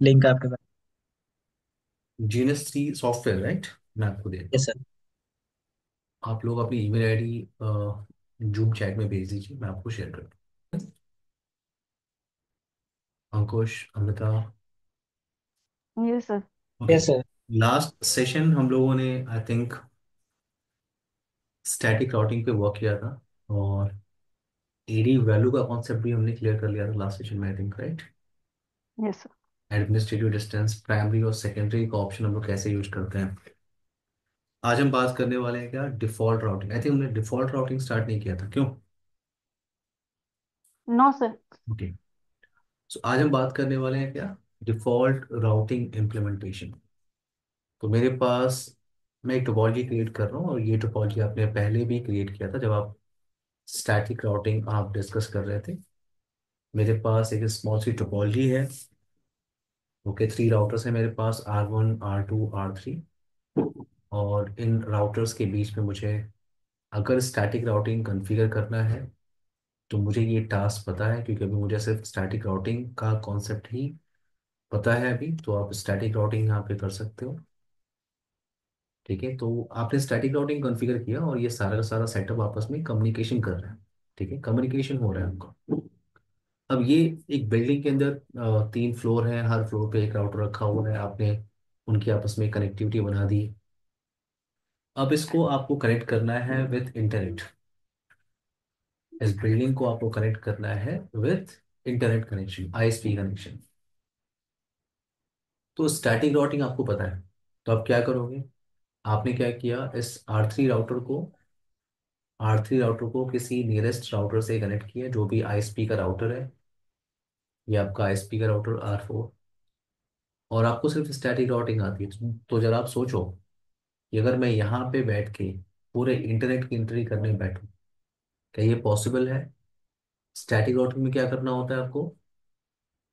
Link आपके पास? Genus 3 software, right? मैं आपको देता यस हूँ। सर। आप लोग अपनी ईमेल आईडी जूम चैट में भेज दीजिए, मैं आपको शेयर कर दूँ। Ankush, Amrita. Yes sir. Okay. Yes sir. Last session हम लोगों ने आई थिंक स्टैटिक राउटिंग पे वर्क किया था, और एडी वैल्यू का कॉन्सेप्ट भी हमने क्लियर कर लिया था लास्ट सेशन में, I think, right? Yes sir. Administrative distance, primary और सेकेंडरी का ऑप्शन हम लोग कैसे यूज करते हैं। आज हम बात करने वाले हैं क्या, डिफॉल्ट राउटिंग। आई थिंक हमने डिफॉल्ट राउटिंग स्टार्ट नहीं किया था, क्यों? No sir. ओके। सो आज हम बात करने वाले हैं क्या, डिफॉल्ट राउटिंग इम्प्लीमेंटेशन। तो मेरे पास, मैं एक टोपोलॉजी क्रिएट कर रहा हूँ, और ये टोपोलॉजी आपने पहले भी क्रिएट किया था जब आप स्टैटिक राउटिंग आप डिस्कस कर रहे थे। मेरे पास एक स्मॉल सी टोपोलॉजी है। ओके, 3 राउटर्स है मेरे पास, R1, R2, R3। और इन राउटर्स के बीच में मुझे अगर स्टैटिक राउटिंग कॉन्फ़िगर करना है, तो मुझे ये टास्क पता है, क्योंकि अभी मुझे सिर्फ स्टैटिक राउटिंग का कॉन्सेप्ट ही पता है अभी। तो आप स्टैटिक राउटिंग यहाँ पे कर सकते हो। ठीक है, तो आपने स्टैटिक राउटिंग कॉन्फ़िगर किया, और ये सारा का सारा सेटअप आपस में कम्युनिकेशन कर रहा है। ठीक है, कम्युनिकेशन हो रहा है आपका। अब ये एक बिल्डिंग के अंदर 3 फ्लोर हैं, हर फ्लोर पे एक राउटर रखा हुआ है, आपने उनकी आपस में कनेक्टिविटी बना दी। अब इसको आपको कनेक्ट करना है विथ इंटरनेट। इस बिल्डिंग को आपको कनेक्ट करना है with internet connection, ISP connection. तो स्टैटिक राउटिंग आपको पता है, तो आप क्या करोगे। आपने क्या किया, इस आर थ्री राउटर को किसी नियरेस्ट राउटर से कनेक्ट किया, जो भी आईएसपी का राउटर है। ये आपका आईएसपी का राउटर R4। और आपको सिर्फ स्टैटिक राउटिंग आती है, तो जरा आप सोचो कि अगर मैं यहाँ पे बैठ के पूरे इंटरनेट की एंट्री करने बैठूं, क्या ये पॉसिबल है? स्टैटिक राउटिंग में क्या करना होता है आपको,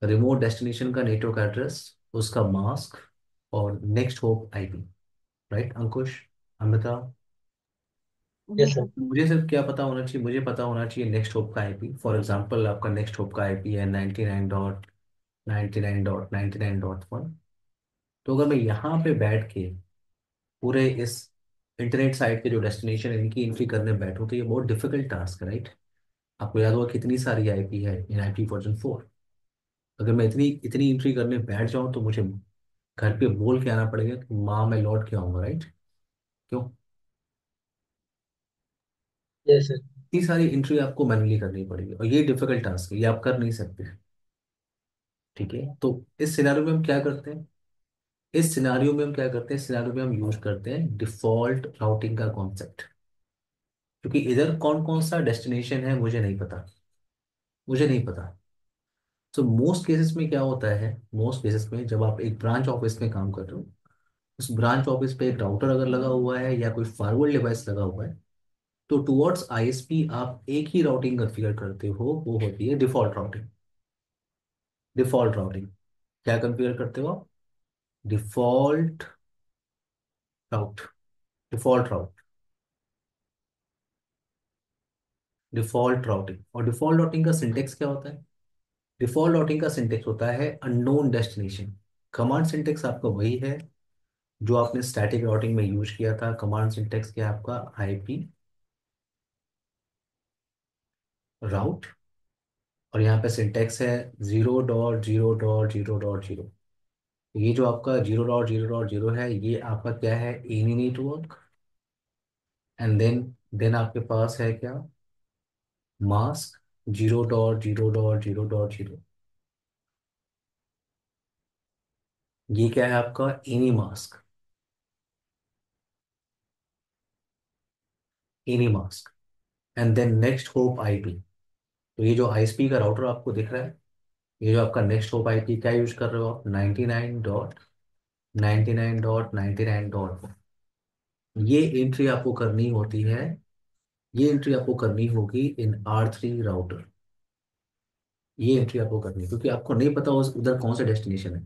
रिमोट डेस्टिनेशन का नेटवर्क एड्रेस, उसका मास्क, और next hop IP. Right Ankush, Amrita? Yes yes sir. Sir. मुझे सिर्फ क्या पता होना चाहिए, मुझे पता होना चाहिए नेक्स्ट होप का आईपी। फॉर एग्जांपल, आपका नेक्स्ट होप का आईपी है 99.99.99.1। तो अगर मैं यहाँ पे बैठ के पूरे इस इंटरनेट साइट के जो डेस्टिनेशन है इनकी एंट्री करने बैठूं, तो ये बहुत डिफिकल्ट टास्क है, राइट? आपको याद होगा कितनी सारी आईपी है इन IP वर्जन 4। अगर मैं इतनी इतनी एंट्री करने बैठ जाऊं, तो मुझे घर पे बोल के आना पड़ेगा कि माँ मैं लौट के आऊंगा, राइट? क्यों? Yes sir. इतनी सारी एंट्री आपको मैनुअली करनी पड़ेगी, और ये डिफिकल्ट टास्क है, ये आप कर नहीं सकते। ठीक है, तो इस सिनारियो में हम क्या करते हैं, इस सिनारियो में हम यूज करते हैं डिफॉल्ट राउटिंग का कॉन्सेप्ट। क्योंकि इधर कौन कौन सा डेस्टिनेशन है मुझे नहीं पता। तो मोस्ट केसेस में क्या होता है, मोस्ट केसेस में जब आप एक ब्रांच ऑफिस में काम कर रहे हो, उस ब्रांच ऑफिस पे एक राउटर अगर लगा हुआ है या कोई फायरवॉल डिवाइस लगा हुआ है, तो टुवर्ड्स आईएसपी आप एक ही राउटिंग कॉन्फ़िगर करते हो, वो होती है डिफॉल्ट राउटिंग। डिफॉल्ट राउटिंग क्या कॉन्फ़िगर करते हो आप, डिफॉल्ट राउट, डिफॉल्ट राउट, डिफॉल्ट राउटिंग। और डिफॉल्ट राउटिंग का सिंटेक्स क्या होता है, डिफॉल्ट राउटिंग का सिंटेक्स होता है अननोन डेस्टिनेशन। कमांड सिंटेक्स आपका वही है जो आपने स्टैटिक राउटिंग में यूज किया था। कमांड सिंटेक्स क्या है आपका, आईपी राउट, और यहाँ पे सिंटेक्स है 0.0.0.0। ये जो आपका 0.0.0 है, ये आपका क्या है, एनी नेटवर्क। एंड देन आपके पास है क्या, मास्क 0.0.0.0। ये क्या है आपका, any mask, any mask. And then next hop IP. तो ये जो आईएसपी का राउटर आपको दिख रहा है, ये जो आपका नेक्स्ट होप आईपी, क्या यूज कर रहे हो आप, 99.99.99.1। ये एंट्री आपको करनी होती है, ये एंट्री आपको करनी होगी इन R3 राउटर। ये एंट्री आपको करनी है, क्योंकि आपको नहीं पता उस उधर कौन सा डेस्टिनेशन है।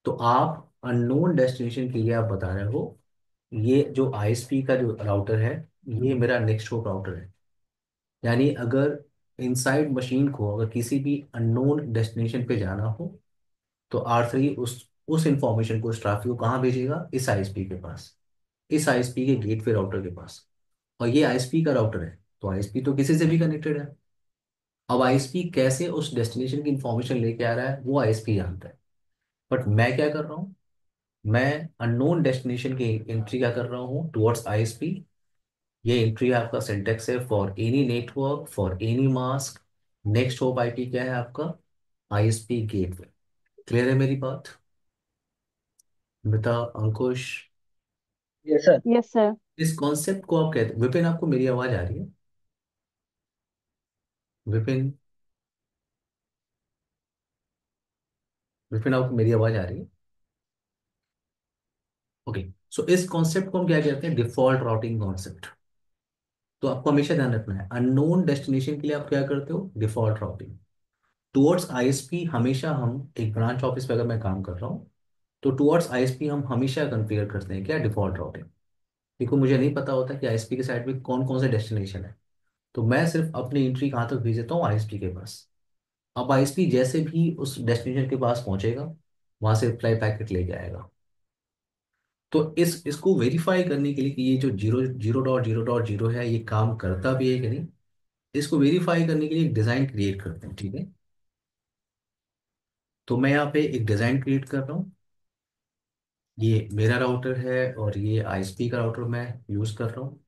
तो आप अननोन डेस्टिनेशन के लिए आप बता रहे हो, ये जो आईएसपी का जो राउटर है, ये मेरा नेक्स्ट होप राउटर है। यानी अगर इनसाइड मशीन को अगर किसी भी अननोन डेस्टिनेशन पे जाना हो, तो R3 उस इंफॉर्मेशन को, उस ट्रैफिक को कहाँ भेजेगा? इस आईएसपी के पास, इस आईएसपी के गेटवे राउटर के पास। और ये आईएसपी का राउटर है, तो आईएसपी तो किसी से भी कनेक्टेड है। अब आईएसपी कैसे उस डेस्टिनेशन की इंफॉर्मेशन लेके आ रहा है वो आईएसपी जानता है। बट मैं क्या कर रहा हूँ, मैं अननोन डेस्टिनेशन की एंट्री क्या कर रहा हूँ टुवर्ड्स आईएसपी। ये एंट्री आपका सिंटेक्स है, for any network for any mask next hop IP क्या है आपका? ISP gateway. क्लियर है मेरी बात? मिता, अंकुश, यस सर। Yes sir. इस कॉन्सेप्ट को आप कहते, विपिन आपको मेरी आवाज आ रही है? विपिन, विपिन आपको मेरी आवाज आ रही है? ओके। सो इस कॉन्सेप्ट को हम क्या कहते हैं? Default routing concept. तो आपको हमेशा ध्यान रखना है, अननोन डेस्टिनेशन के लिए आप क्या करते हो? Default routing. टुवर्ड्स आईएसपी हमेशा हम, एक ब्रांच ऑफिस पे अगर मैं काम कर रहा हूँ, तो टुवर्ड्स आईएसपी हम हमेशा कॉन्फ़िगर करते हैं क्या? Default routing. क्योंकि मुझे नहीं पता होता कि आईएसपी के साइड में कौन कौन से डेस्टिनेशन है, तो मैं सिर्फ अपनी एंट्री कहाँ तक भेज देता हूँ? आईएसपी के पास। अब आईएसपी जैसे भी उस डेस्टिनेशन के पास पहुंचेगा, वहां से रिप्लाई पैकेट लेके आएगा। तो इसको वेरीफाई करने के लिए कि ये जो 0.0.0 है ये काम करता भी है कि नहीं, इसको वेरीफाई करने के लिए एक डिजाइन क्रिएट करते हैं, ठीक है? तो मैं यहाँ पे एक डिजाइन क्रिएट कर रहा हूँ। ये मेरा राउटर है और ये आईएसपी का राउटर मैं यूज कर रहा हूँ।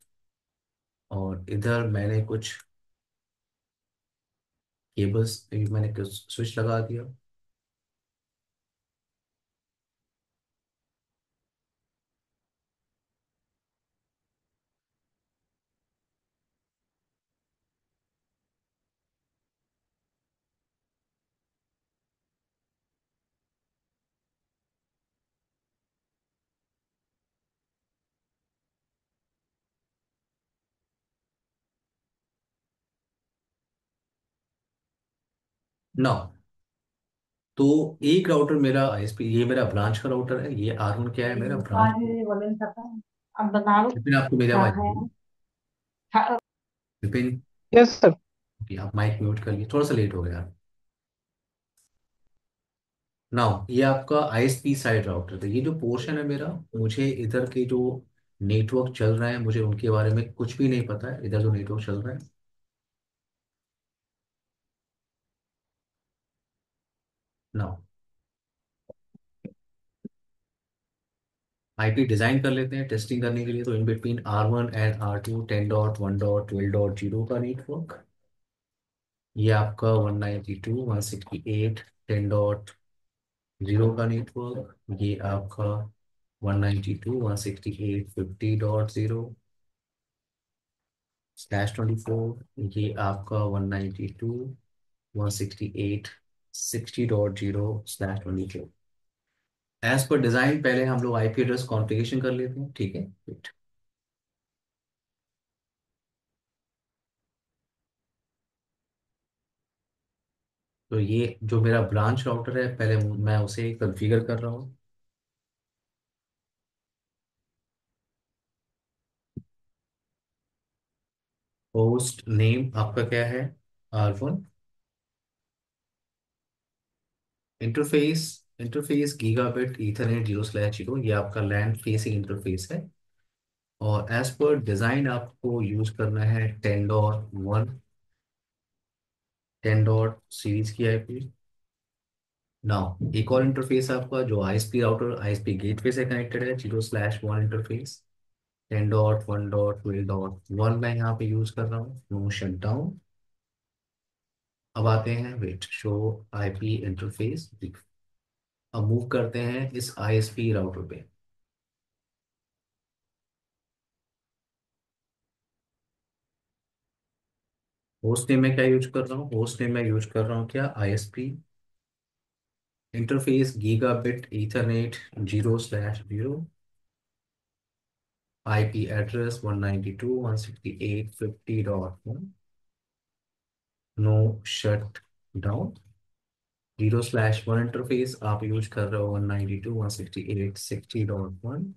और इधर मैंने कुछ केबल्स, मैंने कुछ स्विच लगा दिया। नौ, तो एक राउटर मेरा आईएसपी, ये मेरा ब्रांच का राउटर है, ये R1 क्या है? मेरा ब्रांच। अब बता दो। विपिन आपको मेरी हाँ आवाज आ है। रही है? हाँ। Vipin, yes sir. ओके, आप माइक म्यूट कर लिए, थोड़ा सा लेट हो गया। नाउ ये आपका आईएसपी साइड राउटर था, ये जो पोर्शन है मेरा, मुझे इधर के जो नेटवर्क चल रहे हैं मुझे उनके बारे में कुछ भी नहीं पता है। इधर जो नेटवर्क चल रहा है, नाउ आईपी डिजाइन कर लेते हैं टेस्टिंग करने के लिए। तो in between R1 and R2 10.1.12.0 का नेटवर्क, ये आपका 192.168 10.0 का नेटवर्क, ये आपका 192.168 50.0/24, ये आपका 192.168 60.0/24। एज पर डिजाइन पहले हम लोग आईपी एड्रेस कॉन्फ़िगरेशन कर लेते हैं, ठीक है? Wait. तो ये जो मेरा ब्रांच राउटर है, पहले मैं उसे कॉन्फ़िगर कर रहा हूँ। होस्ट नेम आपका क्या है? R1। Interface, interface gigabit ethernet 0/0, ये आपका लैन फेसिंग इंटरफेस है। और एज पर डिजाइन आपको यूज करना है 10.1, 10 सीरीज की आईपी। नाउ एक और इंटरफेस आपका जो आईएसपी राउटर आईएसपी गेटवे से कनेक्टेड है, 0/1 इंटरफेस। 10.1.12.1 मैं यहाँ पे यूज कर रहा हूँ, नो शट डाउन। अब आते हैं, वेट, शो आईपी इंटरफेस। अब मूव करते हैं इस आईएसपी राउटर पे। होस्ट नेम मैं क्या यूज कर रहा हूँ? होस्ट नेम मैं यूज कर रहा हूँ क्या? ISP interface gigabit ethernet 0/0। IP address 192.168.50.1। No shut down. 0/1 interface आप यूज कर रहे हो 192.168.60.1।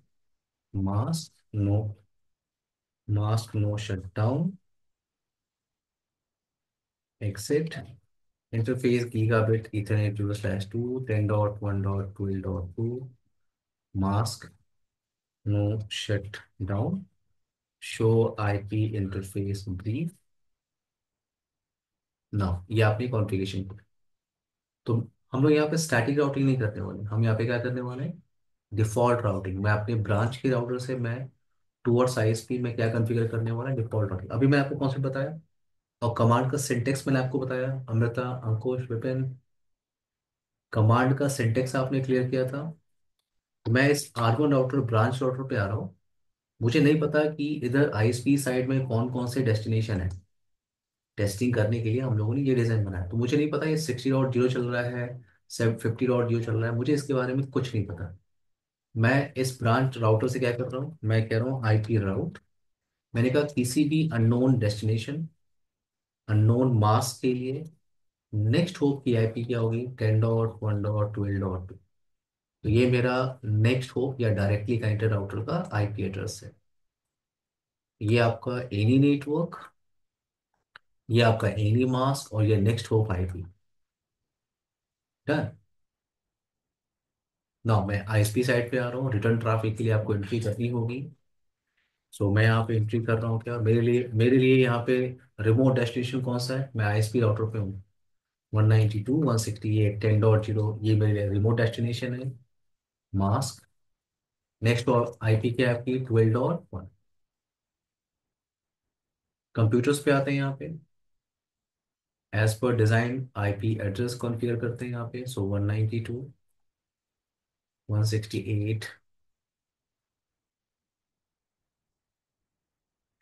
Mask no, mask no shut down, exit. Interface gigabit ethernet 0/2 10.1.12.2 mask no shut down show IP interface brief ना। ये आपने कॉन्फ़िगरेशन। तो हम लोग यहाँ पे स्टैटिक राउटिंग नहीं करने वाले, हम यहाँ पे क्या करने वाले हैं, डिफॉल्ट राउटिंग। मैं अपने ब्रांच के राउटर से मैं टूवर्ड्स आईएसपी में क्या कॉन्फ़िगर करने वाला है, डिफॉल्ट राउटिंग। अभी मैं आपको कॉन्सेप्ट बताया और कमांड का सिंटेक्स मैंने आपको बताया, अमृता, अंकुश, विपिन। कमांड का सिंटेक्स आपने क्लियर किया था। तो मैं इस R1 राउटर ब्रांच राउटर पे आ रहा हूँ। मुझे नहीं पता कि इधर आईएसपी साइड में कौन कौन से डेस्टिनेशन है। टेस्टिंग करने के लिए हम लोगों ने ये डिजाइन बनाया, तो मुझे नहीं पता ये 60.0 चल रहा है, 750.0 चल रहा है, मुझे इसके बारे में कुछ नहीं पता। मैं इस ब्रांच राउटर से क्या कर रहा हूँ, मैं कह रहा हूँ आईपी राउट। मैंने कहा किसी भी अननोन डेस्टिनेशन, अननोन मास्क के लिए नेक्स्ट होप की आईपी क्या होगी, 10.1.12.2। तो ये मेरा नेक्स्ट होप या डायरेक्टली कनेक्टेड राउटर का आईपी एड्रेस है। ये आपका एनी नेटवर्क, ये आपका एनी मास्क और ये नेक्स्ट होप आईपी। डन। ना मैं आईएसपी साइड पे आ रहा हूँ, रिटर्न ट्रैफिक के लिए आपको एंट्री करनी होगी। सो मैं यहाँ पे एंट्री कर रहा हूँ, क्या मेरे लिए यहाँ पे रिमोट डेस्टिनेशन कौन सा है, मैं आईएसपी राउटर पे हूँ। 192.168.10.0 ये मेरे रिमोट डेस्टिनेशन है। मास्क नेक्स्ट आईपी क्या है आपकी, 12.1। कंप्यूटर्स पे आते हैं यहाँ पे, as per design IP address configure करते हैं यहाँ पे। सो 192.168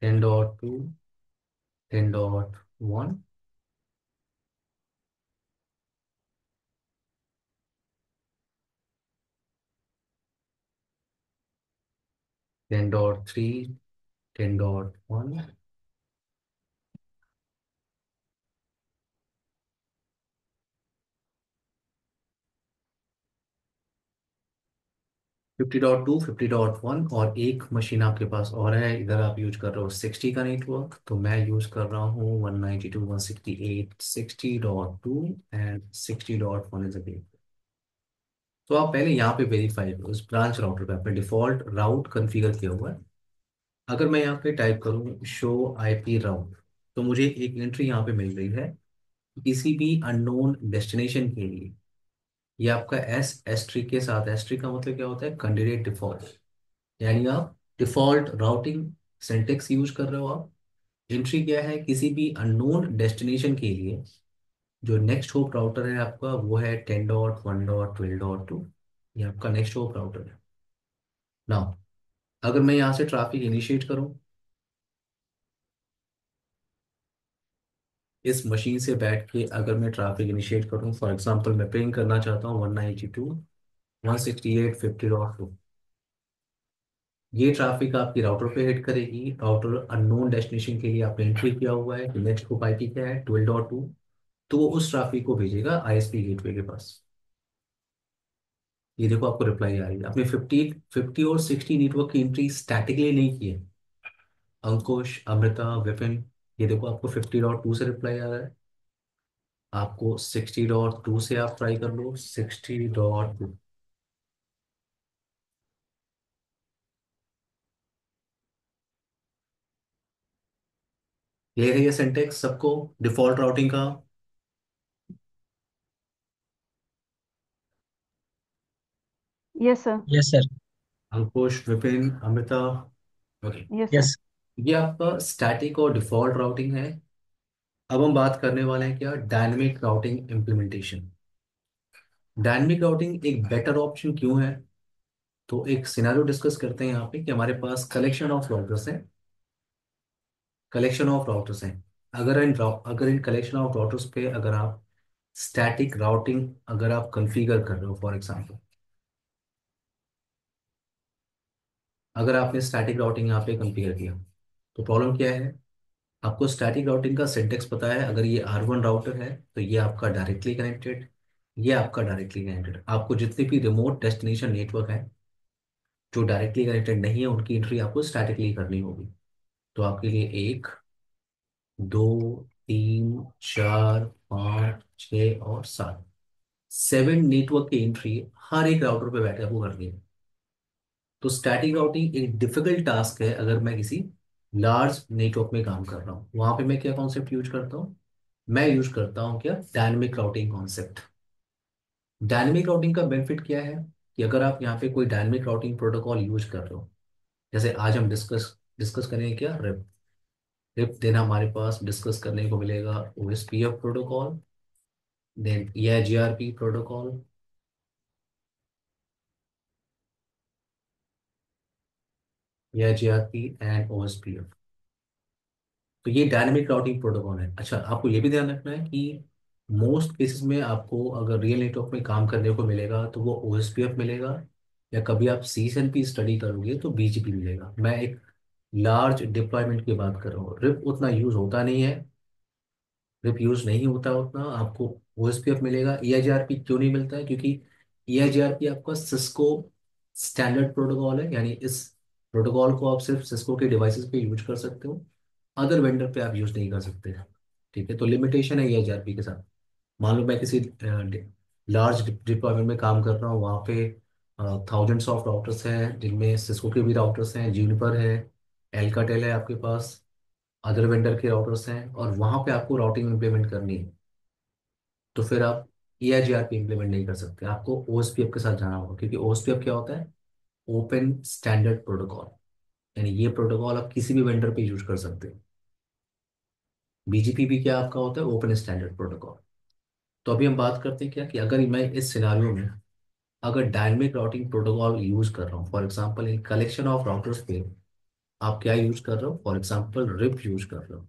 10.2 10.1 10.3 10.1 50.2 50.1 और एक मशीन आपके पास और है, इधर आप यूज कर रहे हो 60 का नेटवर्क, तो मैं यूज कर रहा हूँ 192.168 60.2 एंड 60.1 इज अगेन। तो आप पहले यहाँ पे वेरीफाई करो, उस ब्रांच राउटर पे आपने डिफॉल्ट राउट कॉन्फ़िगर किया हुआ है। अगर मैं यहाँ पे टाइप करूँ शो आईपी राउट, तो मुझे एक एंट्री यहाँ पे मिल रही है किसी भी अननोन डेस्टिनेशन के लिए। ये आपका एस एस्ट्रिक के साथ, एस्ट्रिक का मतलब क्या होता है, कैंडिडेट डिफॉल्ट। यानी आप डिफॉल्ट राउटिंग सिंटेक्स यूज कर रहे हो आप। एंट्री क्या है, किसी भी अननोन डेस्टिनेशन के लिए जो नेक्स्ट होप राउटर है आपका वो है 10.1.12.2। ये आपका नेक्स्ट होप राउटर है। नाउ अगर मैं यहाँ से ट्रैफिक इनिशिएट करूँ, इस मशीन से बैठ के अगर मैं ट्रैफिक इनिशिएट करूँ, फॉर एग्जांपल मैं पिंग करना चाहता हूँ 192.168.50.2। ये ट्रैफिक आपकी राउटर पे हिट करेगी। राउटर अननोन डेस्टिनेशन के लिए आपने एंट्री किया हुआ है कि नेक्स्ट होप आईपी क्या है, 12.2। तो वो उस ट्रैफिक को भेजेगा आईएसपी गेटवे के पास। ये देखो आपको रिप्लाई आ रही है। आपने 50 और 60 नेटवर्क की एंट्री स्टैटिकली नहीं की है, अंकुश, अमृता, विपिन। ये देखो आपको 50.2 से रिप्लाई आ रहा है। आपको 60.2 से आप ट्राई कर लो, 60.2। क्लियर है ये सिंटेक्स सबको, डिफॉल्ट राउटिंग का। Yes sir. Yes sir. Ankush, Vipin, Amrita. Okay. Yes sir. Yes. ये आपका स्टैटिक और डिफॉल्ट राउटिंग है। अब हम बात करने वाले हैं क्या, dynamic routing implementation. Dynamic routing एक बेटर ऑप्शन क्यों है, तो एक सिनेरियो डिस्कस करते हैं यहाँ पे कि हमारे पास कलेक्शन ऑफ राउटर्स हैं, कलेक्शन ऑफ राउटर्स हैं। अगर इन कलेक्शन ऑफ राउटर्स पे अगर आप स्टैटिक राउटिंग अगर आप कॉन्फ़िगर कर रहे हो, फॉर एग्जांपल अगर आपने स्टैटिक राउटिंग यहाँ पे कॉन्फ़िगर किया, तो प्रॉब्लम क्या है, आपको स्टैटिक राउटिंग का सिंटेक्स पता है। अगर ये R1 राउटर है तो ये आपका डायरेक्टली कनेक्टेड, ये आपका डायरेक्टली कनेक्टेड। आपको जितने भी रिमोट डेस्टिनेशन नेटवर्क है जो डायरेक्टली कनेक्टेड नहीं है उनकी एंट्री आपको स्टैटिकली करनी होगी। तो आपके लिए 1 2 3 4 5 6 और 7, 7 नेटवर्क की एंट्री हर एक राउटर पे बैठे आपको करनी है। तो स्टैटिक राउटिंग एक डिफिकल्ट टास्क है अगर मैं किसी लार्ज नेटवर्क में काम कर रहा हूँ। वहां पे मैं क्या कॉन्सेप्ट यूज करता हूँ? मैं यूज करता हूँ क्या, dynamic routing concept. Dynamic routing का बेनिफिट क्या है कि अगर आप यहाँ पे कोई डायनेमिक राउटिंग प्रोटोकॉल यूज कर रहे हो, जैसे आज हम डिस्कस डिस्कस करेंगे क्या, रिप। रिप देन हमारे पास डिस्कस करने को मिलेगा OSPF protocol, then EIGRP protocol, EIGRP and OSPF. तो ये डायनेमिक राउटिंग प्रोटोकॉल है। अच्छा, आपको ये भी ध्यान रखना है कि मोस्ट केसेस में आपको अगर रियल नेटवर्क में काम करने को मिलेगा तो वो ओएसपीएफ मिलेगा, या कभी आप CSNP स्टडी करोगे तो BGP मिलेगा। मैं एक लार्ज डिप्लॉयमेंट की बात कर रहा हूँ। रिप उतना यूज होता नहीं है, रिप यूज नहीं होता उतना, आपको ओएसपीएफ मिलेगा। EIGRP क्यों नहीं मिलता है? क्योंकि EIGRP आपका सिस्को स्टैंडर्ड प्रोटोकॉल है, यानी इस प्रोटोकॉल को आप सिर्फ सिस्को के डिवाइसेस पे यूज कर सकते हो, अदर वेंडर पे आप यूज नहीं कर सकते। ठीक है, तो लिमिटेशन है EIGRP के साथ। मान लो मैं किसी लार्ज डिप्लॉयमेंट में काम कर रहा हूँ, वहाँ पे थाउजेंड्स ऑफ राउटर्स हैं जिनमें सिस्को के भी राउटर्स हैं, जूनिपर है, एल्काटेल है आपके पास, अदर वेंडर के राउटर्स हैं, और वहाँ पे आपको राउटिंग इम्प्लीमेंट करनी है। तो फिर आप EIGRP इम्प्लीमेंट नहीं कर सकते, आपको OSPF के साथ जाना होगा। क्योंकि OSPF क्या होता है? ओपन स्टैंडर्ड प्रोटोकॉल, यानी ये प्रोटोकॉल आप किसी भी वेंडर पे यूज कर सकते हो। BGP भी क्या आपका होता है? Open standard protocol. तो अभी हम बात करते हैं क्या कि अगर मैं इस सिनारियो में अगर डायनेमिक राउटिंग प्रोटोकॉल यूज कर रहा हूँ, for example in collection of routers पे आप क्या यूज कर रहे हो, फॉर एग्जांपल रिप यूज कर रहे हो,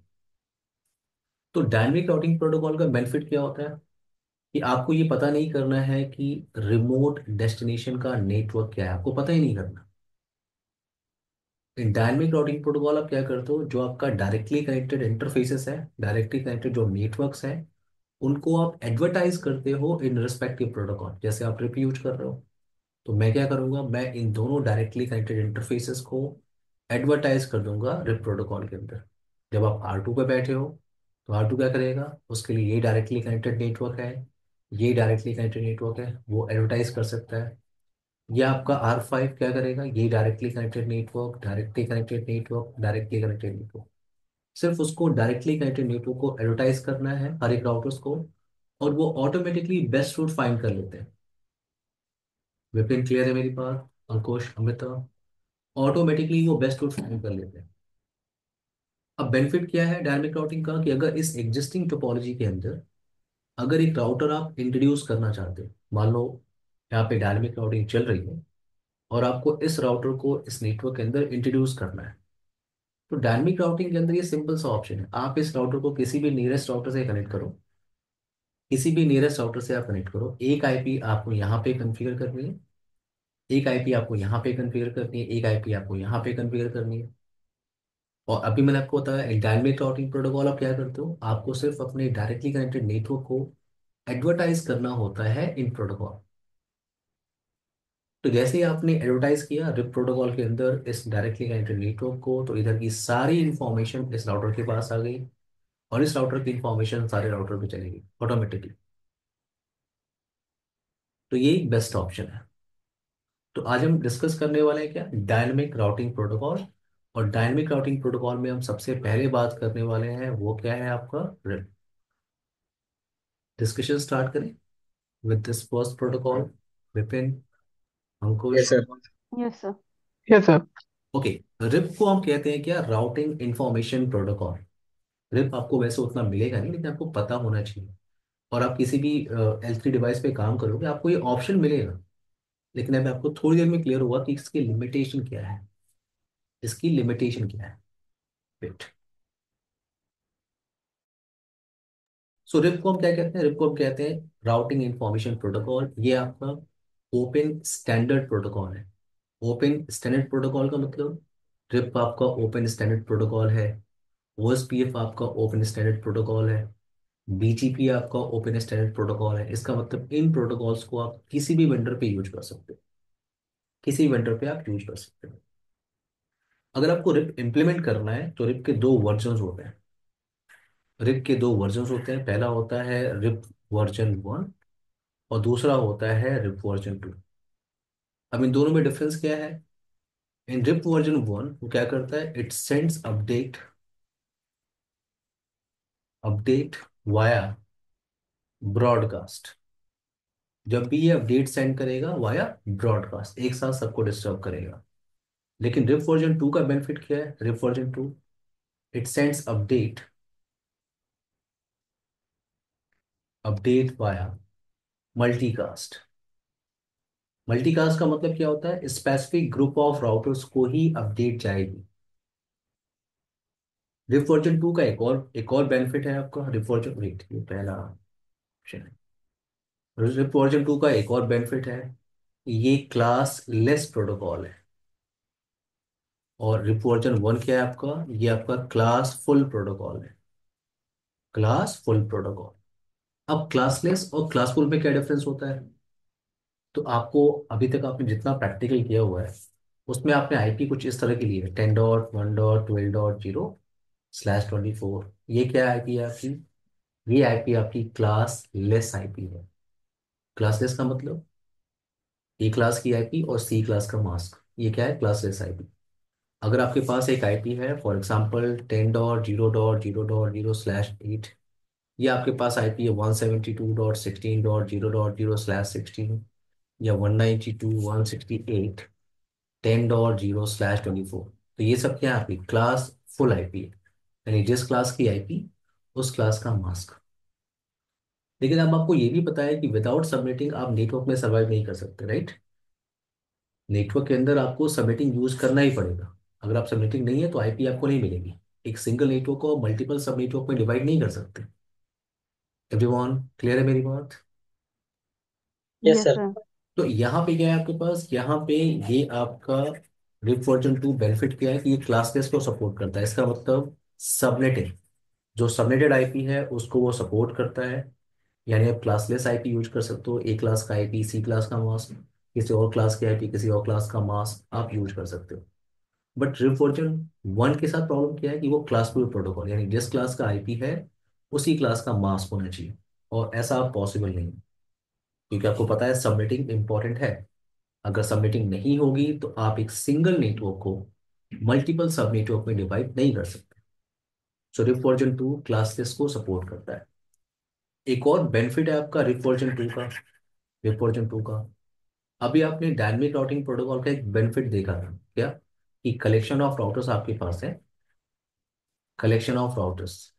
तो डायनेमिक राउटिंग प्रोटोकॉल का बेनिफिट क्या होता है कि आपको ये पता नहीं करना है कि रिमोट डेस्टिनेशन का नेटवर्क क्या है, आपको पता ही नहीं करना। इन डायनेमिक राउटिंग प्रोटोकॉल आप क्या करते हो, जो आपका डायरेक्टली कनेक्टेड इंटरफेसेस है, डायरेक्टली कनेक्टेड जो नेटवर्क्स हैं, उनको आप एडवर्टाइज करते हो इन रिस्पेक्टिव प्रोटोकॉल। जैसे आप रिप यूज कर रहे हो, तो मैं क्या करूंगा, मैं इन दोनों डायरेक्टली कनेक्टेड इंटरफेसेस को एडवर्टाइज कर दूंगा रिप प्रोटोकॉल के अंदर। जब आप R2 पे बैठे हो तो R2 क्या करेगा, उसके लिए ये डायरेक्टली कनेक्टेड नेटवर्क है, ये डायरेक्टली कनेक्टेड नेटवर्क है, वो एडवर्टाइज कर सकता है। या आपका R5 क्या करेगा, ये directly connected network, directly connected network, directly connected network, सिर्फ उसको डायरेक्टली कनेक्टेड नेटवर्क को एडवर्टाइज करना है हर एक राउटर्स को, और वो ऑटोमेटिकली बेस्ट रूट फाइंड कर लेते हैं। विपिन, क्लियर है मेरी बात? अंकुश, अमिता, ऑटोमेटिकली वो बेस्ट रूट फाइंड कर लेते हैं। अब बेनिफिट क्या है डायनेमिक राउटिंग का कि अगर इस एग्जिस्टिंग टोपोलॉजी के अंदर अगर एक राउटर आप इंट्रोड्यूस करना चाहते हो, मान लो यहाँ पे डायनेमिक राउटिंग चल रही है और आपको इस राउटर को इस नेटवर्क के अंदर इंट्रोड्यूस करना है, तो डायनेमिक राउटिंग के अंदर ये सिंपल सा ऑप्शन है, आप इस राउटर को किसी भी नियरेस्ट राउटर से कनेक्ट करो, किसी भी नियरेस्ट राउटर से आप कनेक्ट करो। एक आईपी आपको यहाँ पे कॉन्फ़िगर करनी है, एक आईपी आपको यहाँ पे कॉन्फ़िगर करनी है, एक आईपी आपको यहाँ पे कॉन्फ़िगर करनी है। और अभी मैंने आपको बताया एक डायनेमिक राउटिंग प्रोटोकॉल आप क्या करते हो, आपको सिर्फ अपने डायरेक्टली कनेक्टेड नेटवर्क को एडवर्टाइज करना होता है इन प्रोटोकॉल। तो जैसे ही आपने एडवर्टाइज किया रिप प्रोटोकॉल के अंदर इस डायरेक्टली कनेक्टेड नेटवर्क को, तो इधर की सारी इंफॉर्मेशन इस राउटर के पास आ गई, और इस राउटर की इंफॉर्मेशन सारे राउटर पे चलेगी ऑटोमेटिकली। तो ये एक बेस्ट ऑप्शन है। तो आज हम डिस्कस करने वाले हैं क्या, डायनेमिक राउटिंग प्रोटोकॉल। और डायनेमिक राउटिंग प्रोटोकॉल में हम सबसे पहले बात करने वाले हैं वो क्या है, आपका रिप। डिस्कशन स्टार्ट करें with this first protocol. Vipin, yes Ankush. Sir. Yes sir. Yes sir. Okay, RIP को हम कहते हैं क्या, राउटिंग इंफॉर्मेशन प्रोटोकॉल। रिप आपको वैसे उतना मिलेगा नहीं, लेकिन आपको पता होना चाहिए। और आप किसी भी L3 डिवाइस पे काम करोगे आपको ये ऑप्शन मिलेगा, लेकिन अभी आपको थोड़ी देर में क्लियर होगा कि इसकी लिमिटेशन क्या है, इसकी लिमिटेशन क्या है। वेट। सो रिप को हम क्या कहते हैं, रिप को हम कहते हैं राउटिंग इंफॉर्मेशन प्रोटोकॉल। ये आपका ओपन स्टैंडर्ड प्रोटोकॉल है। ओपन स्टैंडर्ड प्रोटोकॉल का मतलब, रिप आपका ओपन स्टैंडर्ड प्रोटोकॉल है, OSPF आपका ओपन स्टैंडर्ड प्रोटोकॉल है, BGP आपका ओपन स्टैंडर्ड प्रोटोकॉल है। इसका मतलब इन प्रोटोकॉल्स को आप किसी भी वेंडर पे यूज कर सकते हो, किसी वेंडर पे आप यूज कर सकते हो। अगर आपको रिप इम्प्लीमेंट करना है तो रिप के दो वर्जन होते हैं। रिप के दो वर्जन होते हैं, पहला होता है रिप वर्जन 1 और दूसरा होता है रिप वर्जन 2। अब इन दोनों में डिफरेंस क्या है? इन रिप वर्जन 1 वो क्या करता है, it sends update update via broadcast. जब भी ये अपडेट सेंड करेगा वाया ब्रॉडकास्ट, एक साथ सबको डिस्टर्ब करेगा। लेकिन रिप वर्जन 2 का बेनिफिट क्या है? RIP version 2 it sends update via multicast. Multicast का मतलब क्या होता है? स्पेसिफिक ग्रुप ऑफ राउटर्स को ही अपडेट जाएगी। रिप वर्जन 2 का एक और बेनिफिट है आपका। रिप वर्जन वेट ये पहला ऑप्शन है। रिप वर्जन 2 का एक और बेनिफिट है, ये क्लास लेस प्रोटोकॉल है। और रिप वर्जन 1 क्या है आपका? ये आपका क्लास फुल प्रोटोकॉल है। Class full protocol. अब क्लासलेस और क्लासफुल में क्या डिफरेंस होता है? तो आपको अभी तक आपने जितना प्रैक्टिकल किया हुआ है उसमें आपने आईपी कुछ इस तरह की ली है, 10.1.12.0/24। ये क्या आईपी है आपकी? ये आईपी आपकी क्लास लेस आईपी है। क्लासलेस का मतलब ए क्लास की आईपी और सी क्लास का मास्क, ये क्या है? Classless IP. अगर आपके पास एक आईपी है फॉर एग्जाम्पल 10.0.0.0/8, ये आपके पास आईपी है 172.16.0.0/16 या 192.168 10.0/24। तो ये सब क्या है? आपकी क्लास फुल आईपी है, यानी जिस क्लास की आईपी उस क्लास का मास्क। लेकिन अब आपको ये भी पता है कि विदाउट सबनेटिंग आप नेटवर्क में सर्वाइव नहीं कर सकते, राइट? नेटवर्क के अंदर आपको सबनेटिंग यूज करना ही पड़ेगा। अगर आप सबनेटिंग नहीं है तो आईपी आपको नहीं मिलेगी। एक सिंगल नेटवर्क को मल्टीपल सब नेटवर्क में डिवाइड नहीं कर सकते। एवरीवन क्लियर है मेरी बात? Yes yes sir. सर। तो यहाँ पे क्या है आपके पास? यहाँ पे ये आपका रिप वर्जन 2 बेनिफिट क्या है कि ये क्लासलेस को सपोर्ट करता है। इसका मतलब सबनेटिंग, जो सबनेटेड आईपी है उसको वो सपोर्ट करता है। यानी आप क्लासलेस आईपी यूज कर सकते हो, ए क्लास का आईपी सी क्लास का मास्क, किसी और क्लास के आईपी किसी और क्लास का मास्क आप यूज कर सकते हो। बट रिप वर्जन 1 के साथ प्रॉब्लम क्या है कि वो क्लासफुल प्रोटोकॉल, यानी जिस क्लास का आईपी है उसी क्लास का मास्क होना चाहिए। और ऐसा पॉसिबल नहीं है, क्योंकि आपको पता है सबनेटिंग इंपॉर्टेंट है। अगर सबनेटिंग नहीं होगी तो आप एक सिंगल नेटवर्क को मल्टीपल सब नेटवर्क में डिवाइड नहीं कर सकते। सो रिप वर्जन 2 क्लासलेस को सपोर्ट करता है। एक और बेनिफिट है आपका रिप वर्जन 2 का अभी आपने डायनेमिक राउटिंग प्रोटोकॉल का एक बेनिफिट देखा था क्या? कि कलेक्शन ऑफ राउटर्स आपके पास है। कलेक्शन ऑफ राउटर्स,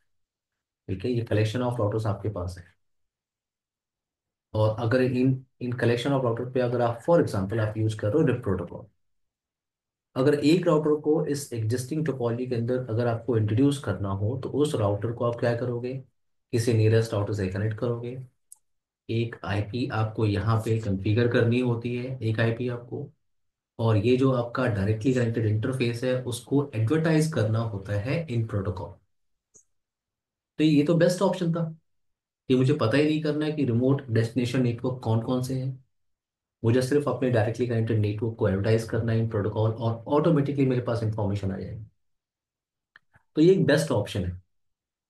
ठीक है, ये कलेक्शन ऑफ राउटर्स आपके पास है। और अगर इन इन कलेक्शन ऑफ राउटर पे अगर आप फॉर एग्जांपल आप यूज कर रहे हो रिप प्रोटोकॉल, अगर एक राउटर को इस एग्जिस्टिंग टोपोलॉजी के अंदर अगर आपको इंट्रोड्यूस करना हो तो उस राउटर को आप क्या करोगे? किसी नियरेस्ट राउटर से कनेक्ट करोगे। एक आईपी आपको यहाँ पे कॉन्फ़िगर करनी होती है, एक आईपी आपको। और ये जो आपका डायरेक्टली कनेक्टेड इंटरफेस है उसको एडवर्टाइज करना होता है इन प्रोटोकॉल। तो ये तो बेस्ट ऑप्शन था कि मुझे पता ही नहीं करना है कि रिमोट डेस्टिनेशन नेटवर्क कौन कौन से हैं। मुझे सिर्फ अपने डायरेक्टली कनेक्टेड नेटवर्क को एडवर्टाइज करना है इन प्रोटोकॉल और ऑटोमेटिकली मेरे पास इंफॉर्मेशन आ जाएगी। तो ये एक बेस्ट ऑप्शन है।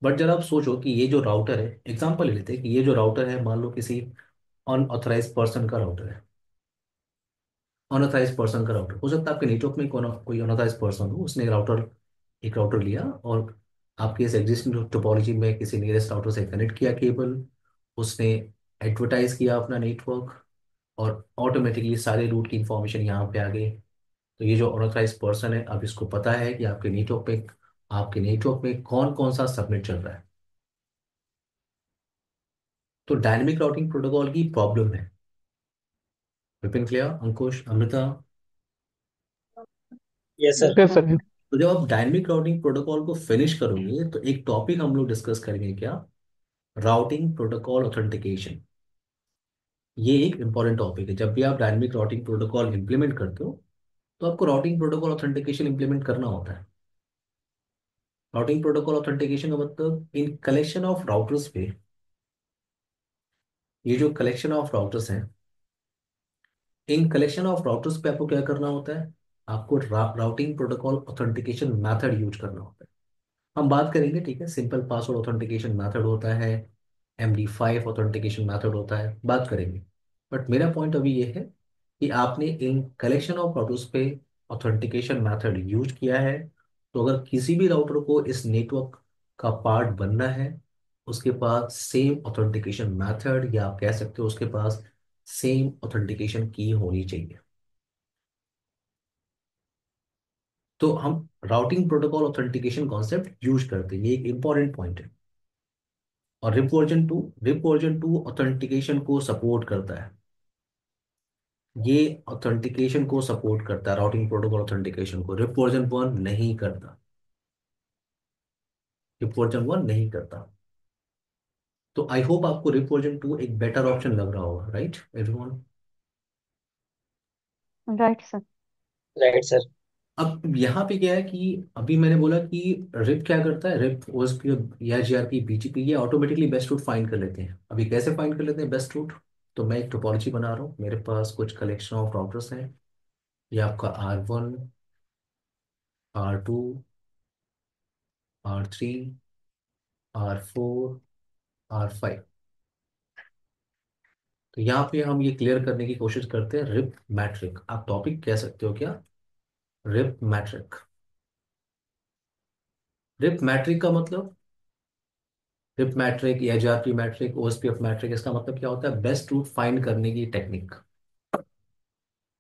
बट जरा आप सोचो कि ये जो राउटर है, एग्जांपल ले लेते हैं कि ये जो राउटर है मान लो किसी अनऑथराइज पर्सन का राउटर है। अनऑथराइज पर्सन का राउटर हो सकता है आपके नेटवर्क में कोई अनऑथराइज पर्सन हो, उसने एक राउटर लिया और आपके इस एग्जिस्टिंग टोपोलॉजी में किसी नियरेस्ट राउटर से कनेक्ट किया केबल। उसने एडवर्टाइज किया अपना नेटवर्क और ऑटोमेटिकली सारे रूट की इंफॉर्मेशन यहाँ पे आ गई। तो ये जो अनऑथराइज पर्सन है अब इसको पता है कि आपके नेटवर्क में कौन कौन सा सबनेट चल रहा है। तो डायनेमिक राउटिंग प्रोटोकॉल की प्रॉब्लम है। Vipin, clear? Ankush, Amrita? Yes sir. Yes sir. तो जब आप डायनेमिक राउटिंग प्रोटोकॉल को फिनिश करोगे तो एक टॉपिक हम लोग डिस्कस करेंगे क्या? Routing protocol authentication. ये एक इंपॉर्टेंट टॉपिक है। जब भी आप डायनेमिक राउटिंग प्रोटोकॉल इंप्लीमेंट करते हो तो आपको राउटिंग प्रोटोकॉल ऑथेंटिकेशन इंप्लीमेंट करना होता है। राउटिंग प्रोटोकॉल ऑथेंटिकेशन का मतलब इन कलेक्शन ऑफ राउटर्स पे, ये जो कलेक्शन ऑफ राउटर्स हैं, इन कलेक्शन ऑफ राउटर्स पे आपको क्या करना होता है? आपको routing protocol authentication method use करना होता है। हम बात करेंगे, ठीक है, सिंपल पासवर्ड ऑथेंटिकेशन मेथड होता है, MD5 ऑथेंटिकेशन मेथड होता है, बात करेंगे। बट मेरा पॉइंट अभी ये है कि आपने इन कलेक्शन ऑफ राउटर्स पे ऑथेंटिकेशन मेथड यूज किया है। तो अगर किसी भी राउटर को इस नेटवर्क का पार्ट बनना है, उसके पास सेम ऑथेंटिकेशन मेथड, या आप कह सकते हो उसके पास सेम ऑथेंटिकेशन की होनी चाहिए। तो हम routing protocol authentication concept use करते हैं, ये एक इंपॉर्टेंट पॉइंट है। और रिप वर्जन 2 ऑथेंटिकेशन को सपोर्ट करता है। ये ऑथेंटिकेशन को सपोर्ट करता है, राउटिंग प्रोटोकॉल ऑथेंटिकेशन को। रिप वर्जन 1 नहीं करता। रिप वर्जन 1 नहीं करता। तो आई होप आपको रिप वर्जन 2 एक बेटर ऑप्शन लग रहा होगा, right everyone? Right sir. Right sir. अब यहाँ पे क्या है कि अभी मैंने बोला कि रिप क्या करता है, रिप ओएसपी या जीआरपी बीजीपी, ये ऑटोमेटिकली बेस्ट रूट फाइंड कर लेते हैं। अभी कैसे फाइंड कर लेते हैं बेस्ट रूट? तो मैं एक टोपोलॉजी बना रहा हूँ, मेरे पास कुछ कलेक्शन ऑफ राउटर्स हैं। ये आपका R1, R2, R3, R4, R5। तो यहाँ पे हम ये क्लियर करने की कोशिश करते हैं रिप मैट्रिक, आप टॉपिक कह सकते हो क्या? Rib matric. रिप मैट्रिक का मतलब, रिप मैट्रिक या जीआरपी मैट्रिक, ओएसपीएफ मैट्रिक, इसका मतलब क्या होता है? बेस्ट रूट फाइंड करने की टेक्निक।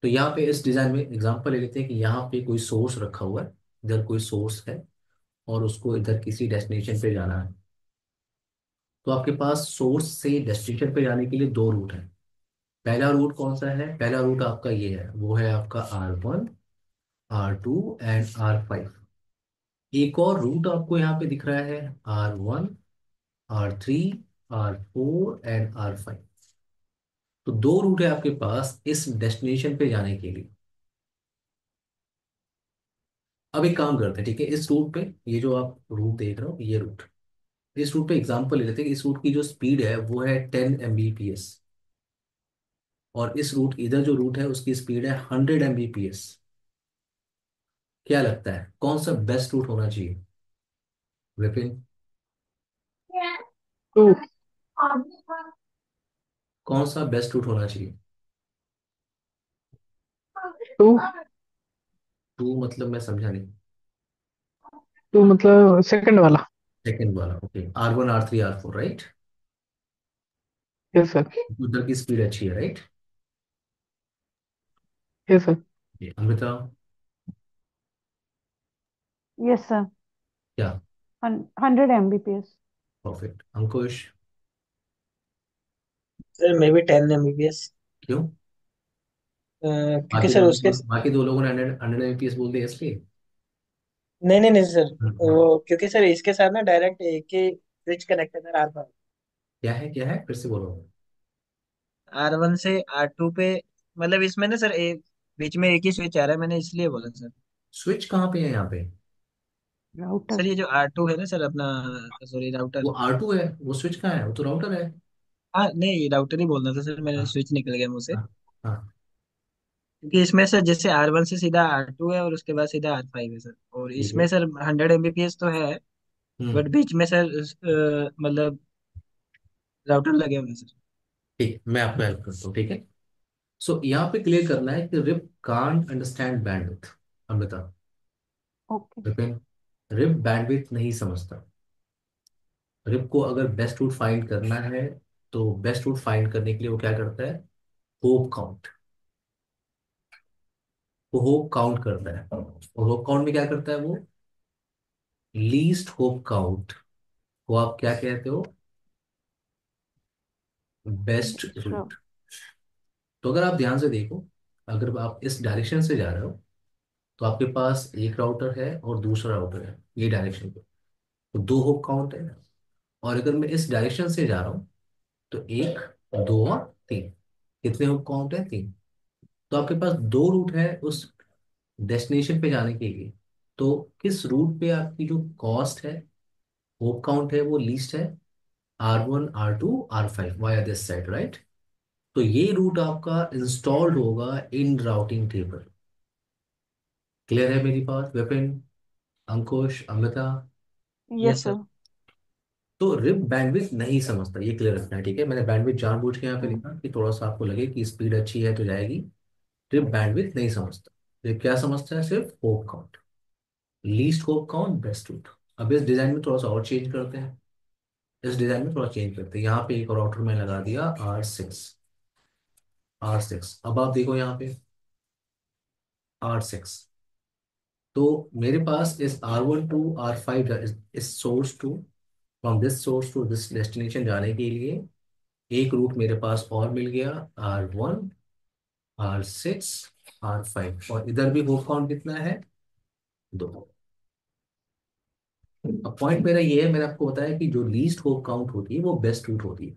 तो यहाँ पे इस डिजाइन में एग्जांपल ले लेते हैं कि यहाँ पे कोई सोर्स रखा हुआ है, इधर कोई सोर्स है, और उसको इधर किसी डेस्टिनेशन पे जाना है। तो आपके पास सोर्स से डेस्टिनेशन पे जाने के लिए दो रूट है। पहला रूट कौन सा है? पहला रूट आपका ये है, वो है आपका R1, R2 एंड R5। एक और रूट आपको यहाँ पे दिख रहा है, R1, R3, R4 and R5। तो दो रूट है आपके पास इस डेस्टिनेशन पे जाने के लिए। अब एक काम करते हैं, ठीक है, इस रूट पे, ये जो आप रूट देख रहे हो, ये रूट, इस रूट पे एग्जांपल ले लेते हैं कि इस रूट की जो स्पीड है वो है 10 Mbps। और इस रूट, इधर जो रूट है उसकी स्पीड है 100 Mbps। क्या लगता है कौन सा बेस्ट रूट होना चाहिए विपिन? टू। कौन सा बेस्ट रूट होना चाहिए? टू। टू मतलब मैं समझा नहीं। टू मतलब सेकंड वाला। सेकंड वाला, okay. R1, R3, R4, right? Yes sir. उधर की स्पीड अच्छी है, right? Yes sir. Amrita? Yes sir. क्या? 100 Mbps। Perfect. Ankush? Sir may be 10 MBPS। क्यों? क्योंकि बाकी सर दो उसके, बाकी दो लोगों ने 100 100 Mbps बोल दिया इसलिए। नहीं नहीं नहीं सर, हम्म। वो क्योंकि सर इसके साथ ना डायरेक्ट एक ही स्विच कनेक्ट है सर, क्या है फिर से बोलो। R1 से R2 पे। मतलब इसमें ना सर एक बीच में एक ही स्विच आ रहा है, मैंने इसलिए बोला सर। स्विच कहाँ पे है यहाँ पे? राउटर। सर ये जो R2 है ना सर अपना, सॉरी राउटर। वो R2 है, वो स्विच कहाँ है? वो तो राउटर है। हाँ नहीं, राउटर ही बोलना था सर, मैंने हाँ स्विच निकल गया मुंह से। हाँ हाँ। क्योंकि इसमें सर जैसे R1 से सीधा R2 है और उसके बाद सीधा R5 है सर, और ठीक है। इसमें सर 100 MBPS तो है। हम्म। बट बीच में सर मतलब राउटर लगे हुए हैं सर। ठीक, मैं आपको हेल्प करता हूँ, ठीक है। सो यहाँ पे क्लियर करना है कि RIP can't understand bandwidth. Amrita? Okay. Vipin? RIP bandwidth नहीं समझता। रिप को अगर बेस्ट रूट फाइंड करना है, तो बेस्ट रूट फाइंड करने के लिए वो क्या करता है? Hope count. वो होप काउंट करता है, और होप काउंट में क्या करता है वो? लीस्ट होप काउंट को आप क्या कहते हो? Best best. रूट। तो अगर आप ध्यान से देखो, अगर आप इस डायरेक्शन से जा रहे हो, तो आपके पास एक राउटर है और दूसरा राउटर है ये डायरेक्शन पे, तो दो होप काउंट है। और अगर मैं इस डायरेक्शन से जा रहा हूँ, तो एक, दो और तीन। कितने होप काउंट है? तीन। तो आपके पास दो रूट है उस डेस्टिनेशन पे जाने के लिए। तो किस रूट पे आपकी जो कॉस्ट है, होप काउंट है, वो लीस्ट है? R1, R2, R5 via this side, right? तो ये रूट आपका इंस्टॉल्ड होगा इन राउटिंग टेबल। क्लियर है मेरी बात Vipin, Ankush, Amrita? Yes yes sir. Sir. तो रिप बैंडविड्थ नहीं समझता, ये क्लियर रखना है, ठीक है। मैंने बैंडविड्थ जानबूझ के यहाँ पे हम्म, लिखा कि थोड़ा सा आपको लगे कि स्पीड अच्छी है तो जाएगी। रिप बैंडविड्थ नहीं समझता। रिप क्या समझता है? सिर्फ hope count, least hope count, best route. अब इस डिजाइन में थोड़ा सा और चेंज करते हैं। इस डिजाइन में थोड़ा चेंज करते हैं, यहाँ पे एक राउटर में लगा दिया R6। R6, अब आप देखो यहाँ पे R6। तो मेरे पास इस R1 टू R5 इस source to, from this source to this destination जाने के लिए एक रूट मेरे पास और मिल गया, R1, R6, R5। और इधर भी होप काउंट कितना है? 2। अब पॉइंट मेरा ये है, मैंने आपको बताया कि जो लीस्ट होप काउंट होती है वो बेस्ट रूट होती है।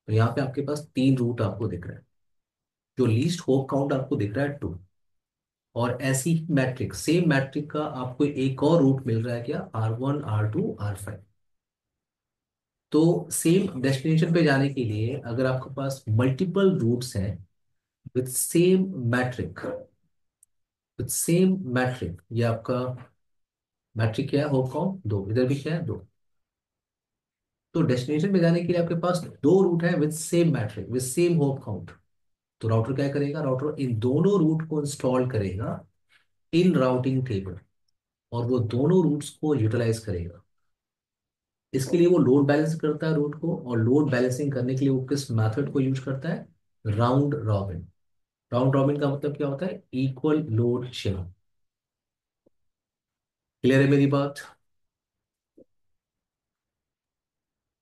तो यहाँ पे आपके पास 3 रूट आपको दिख रहा है। जो लीस्ट होप काउंट आपको दिख रहा है 2। और ऐसी ही मैट्रिक, सेम मैट्रिक का आपको एक और रूट मिल रहा है, क्या? R1, R2, R5। तो सेम डेस्टिनेशन पे जाने के लिए अगर आपके पास मल्टीपल रूट्स हैं with same metric, with same metric, ये आपका मैट्रिक क्या है? होप काउंट 2, इधर भी क्या है? 2। तो डेस्टिनेशन पे जाने के लिए आपके पास 2 रूट है with same metric, with same hop count. तो राउटर क्या करेगा? राउटर इन दोनों रूट को इंस्टॉल करेगा इन राउटिंग टेबल, और वो दोनों रूट्स को यूटिलाइज करेगा। इसके लिए वो लोड बैलेंस करता है रूट को, और लोड बैलेंसिंग करने के लिए वो किस मेथड को यूज करता है? Round robin. राउंड रॉबिन का मतलब क्या होता है? Equal load sharing. क्लियर है मेरी बात?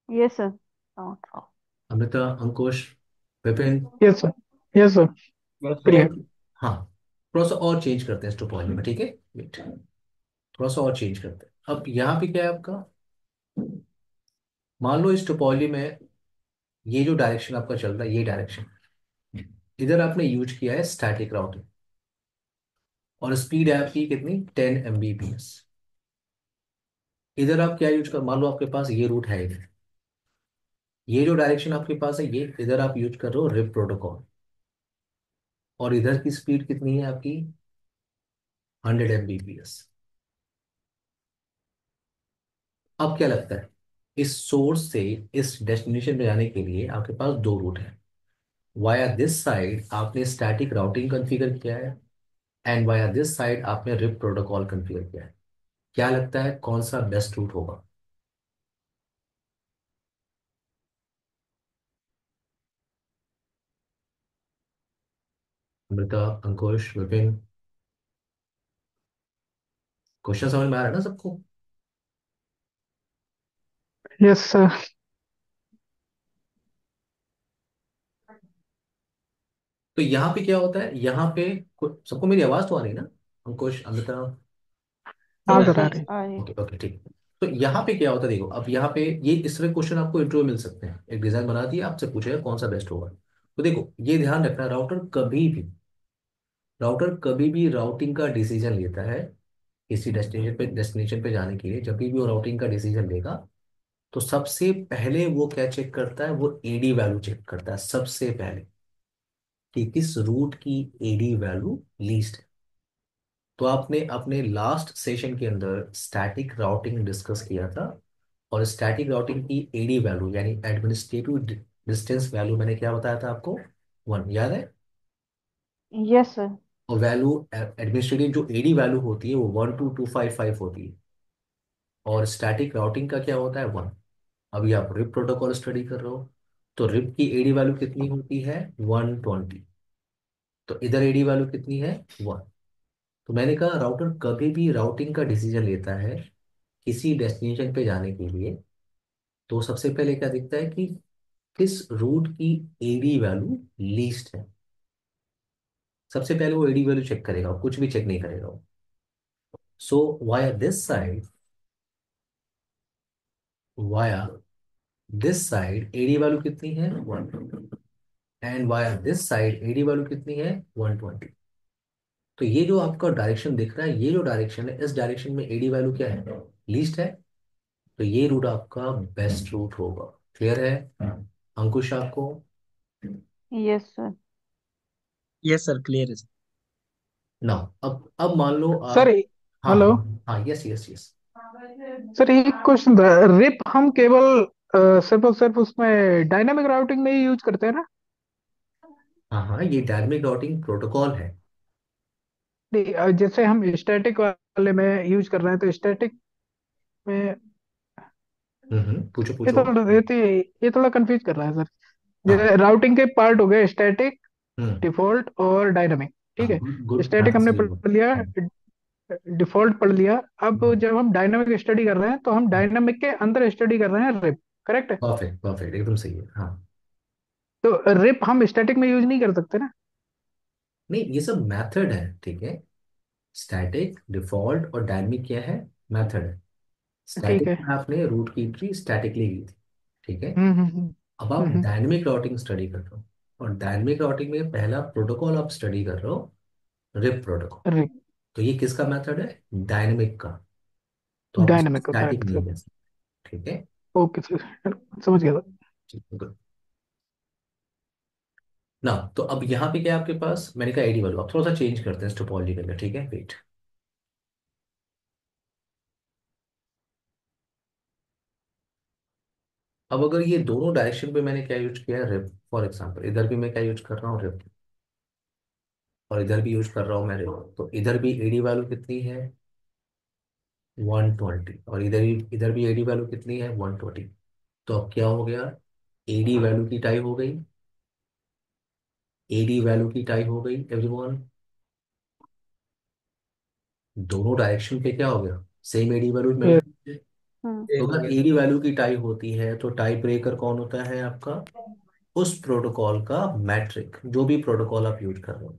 यस सर, समझ रहा Amrita, Ankush, Vipin. Yes sir, yes sir, बस सर। क्लियर। तो हाँ, थोड़ा सा और चेंज करते हैं इस टोपोलॉजी में, ठीक है। वेट, थोड़ा सा और चेंज करते हैं। अब यहाँ पे क्या है आपका? मान लो इस टोपोलॉजी में ये जो डायरेक्शन आपका चल रहा है, ये डायरेक्शन, इधर आपने यूज किया है स्टैटिक राउटिंग, और स्पीड है आपकी कितनी? 10 Mbps। इधर आप क्या यूज कर, मान लो आपके पास ये रूट है इधर, ये जो डायरेक्शन आपके पास है, ये इधर आप यूज कर रहे हो रिप प्रोटोकॉल, और इधर की स्पीड कितनी है आपकी? 100 Mbps। अब क्या लगता है? इस सोर्स से इस डेस्टिनेशन पे जाने के लिए आपके पास 2 रूट है। वाया दिस साइड आपने स्टैटिक राउटिंग कॉन्फ़िगर किया है, एंड वाया दिस साइड आपने रिप प्रोटोकॉल कॉन्फ़िगर किया है। क्या लगता है कौन सा बेस्ट रूट होगा? अमृता, अंकुश, विपिन, क्वेश्चन समझ में आ रहा है ना सबको? Yes sir. तो यहाँ पे क्या होता है? यहाँ पे सबको मेरी आवाज तो आ रही है ना? अंकुश, अमृता, हूँ। आ यस कर आ सर, रही। आ रही है। ओके ओके, ठीक। तो यहाँ पे क्या होता है देखो, अब यहाँ पे ये इस तरह क्वेश्चन आपको इंटरव्यू मिल सकते हैं। एक डिजाइन बना दिया, आपसे पूछेगा कौन सा बेस्ट होगा। तो देखो, ये ध्यान रखना, राउटर कभी भी राउटिंग का डिसीजन लेता है किसी डेस्टिनेशन पे जाने के लिए। जब भी वो राउटिंग का डिसीजन लेगा, तो सबसे पहले वो क्या चेक करता है? वो एडी वैल्यू चेक करता है सबसे पहले, कि किस रूट की एडी वैल्यू लीस्ट है। तो आपने अपने लास्ट सेशन के अंदर स्टैटिक राउटिंग डिस्कस किया था, और स्टैटिक राउटिंग की एडी वैल्यू यानी एडमिनिस्ट्रेटिव डिस्टेंस वैल्यू मैंने क्या बताया था आपको? 1, याद है? Yes sir. और वैल्यू एडमिनिस्ट्रेटिव जो एडी वैल्यू होती है वो 12255 होती है, और स्टैटिक राउटिंग का क्या होता है? 1। अभी आप रिप प्रोटोकॉल स्टडी कर रहे हो, तो रिप की एडी वैल्यू कितनी होती है? 120। तो इधर एडी वैल्यू कितनी है? 1। तो मैंने कहा राउटर कभी भी राउटिंग का डिसीजन लेता है किसी डेस्टिनेशन पे जाने के लिए, तो सबसे पहले क्या दिखता है कि किस रूट की एडी वैल्यू लीस्ट है। सबसे पहले वो एडी वैल्यू चेक करेगा, और कुछ भी चेक नहीं करेगा वो। So via this side, via this side AD value कितनी है? 1। And via this side AD value कितनी है? 120। तो ये जो आपका डायरेक्शन दिख रहा है, ये जो डायरेक्शन है, इस डायरेक्शन में एडी वैल्यू क्या है? लीस्ट है। तो ये रूट आपका बेस्ट रूट होगा। क्लियर है? अंकुश आपको? Yes sir. Yes sir, clear है सर। ना, अब मान लो सर, आप। हाँ हेलो। हाँ हाँ, यस यस यस। सर एक क्वेश्चन था, रिप हम केवल सिर्फ और सिर्फ उसमें डायनामिक राउटिंग में ही यूज करते हैं ना? हाँ हाँ, ये डायनेमिक राउटिंग प्रोटोकॉल है। नहीं, जैसे हम स्टैटिक वाले में यूज कर रहे हैं तो स्टैटिक में पूछो ये पूछो। थोड़ा ये थोड़ा कंफ्यूज कर रहा है सर। हाँ। जैसे राउटिंग के पार्ट हो गए स्टैटिक, हम्म। डिफॉल्ट और डायनामिक। ठीक हाँ, है, गुड गुड, स्टैटिक हमने एब्सोल्युटली। पढ़ लिया, डिफॉल्ट पढ़ लिया। अब जब हम डायनामिक स्टडी कर रहे हैं तो हम डायनामिक के अंदर स्टडी कर रहे हैं रिप। करेक्ट है? परफेक्ट परफेक्ट, एकदम सही है, हाँ। तो रिप हम स्टैटिक में यूज नहीं कर सकते ना? नहीं, ये सब मेथड है, ठीक है। स्टैटिक, डिफॉल्ट और डायनेमिक क्या है? मेथड है। ठीक स्टैटिक है। में आपने रूट की ट्री स्टैटिकली ली थी, ठीक है। हम्म हम्म अब आप हम्म डायनेमिक राउटिंग स्टडी कर रहे हो, और डायनेमिक राउटिंग में पहला प्रोटोकॉल आप स्टडी कर रहे हो, रिप प्रोटोकॉल। रिप तो ये किसका मेथड है? डायनेमिक का। तो आप इसको डायनामिक होता है स्टैटिक नहीं सर। ले सकते, ठीक है। ओके सर, समझ गया सर। ठीक है, good। ना तो अब यहाँ पे क्या है आपके पास? मैंने कहा आईडी वालों, आप थोड़ा सा चेंज करते हैं इस टोपोलॉजी के अंदर, ठीक है, वेट। अब अगर ये दोनों डायरेक्शन पे मैंने क्या यूज किया है? रिप। फॉर एग्जाम्पल इधर भी मैं क्या यूज कर रहा हूँ? रिप। और इधर भी यूज कर रहा हूँ मैं रिप। तो इधर भी एडी वैल्यू कितनी है? 120। और इधर भी एडी वैल्यू कितनी है? 120। तो अब क्या हो गया? एडी वैल्यू की टाइप हो गई। एडी वैल्यू की टाइप हो गई एवरीवन। दोनों डायरेक्शन पे क्या हो गया? सेम एडी वैल्यू मिल ये रही है। हम्म। तो एक हो अगर गया एडी सर। वैल्यू की टाइप होती है तो टाइप ब्रेकर कौन होता है आपका? उस प्रोटोकॉल का मैट्रिक, जो भी प्रोटोकॉल आप यूज कर रहे हो।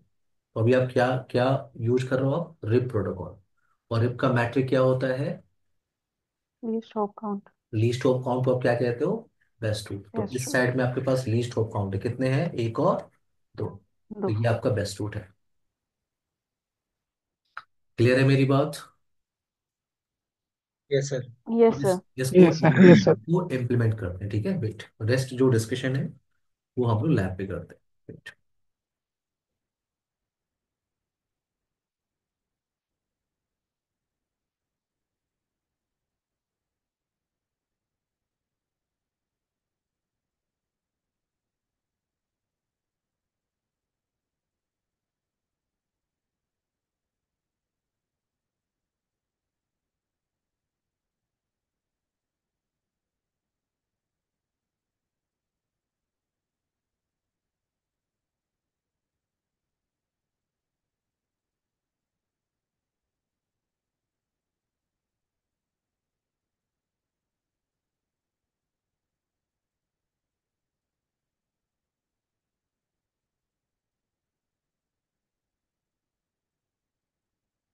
तो अभी आप क्या क्या यूज कर रहे हो? आप रिप प्रोटोकॉल। और रिप का मैट्रिक क्या होता है? ये stop count. Least of count को आप क्या कहते हो? Best route. तो यस इस सर। साइड में आपके पास लीस्ट ऑफ काउंट है, कितने हैं? एक और दो। तो दो। ये आपका बेस्ट रूट है। क्लियर है मेरी बात? Yes sir. यस अब सर। इसको यस सर, यस सर। वो इम्प्लीमेंट करते हैं, ठीक है। वेट, रेस्ट जो डिस्कशन है वो हम लोग लैब पे करते हैं। Wait।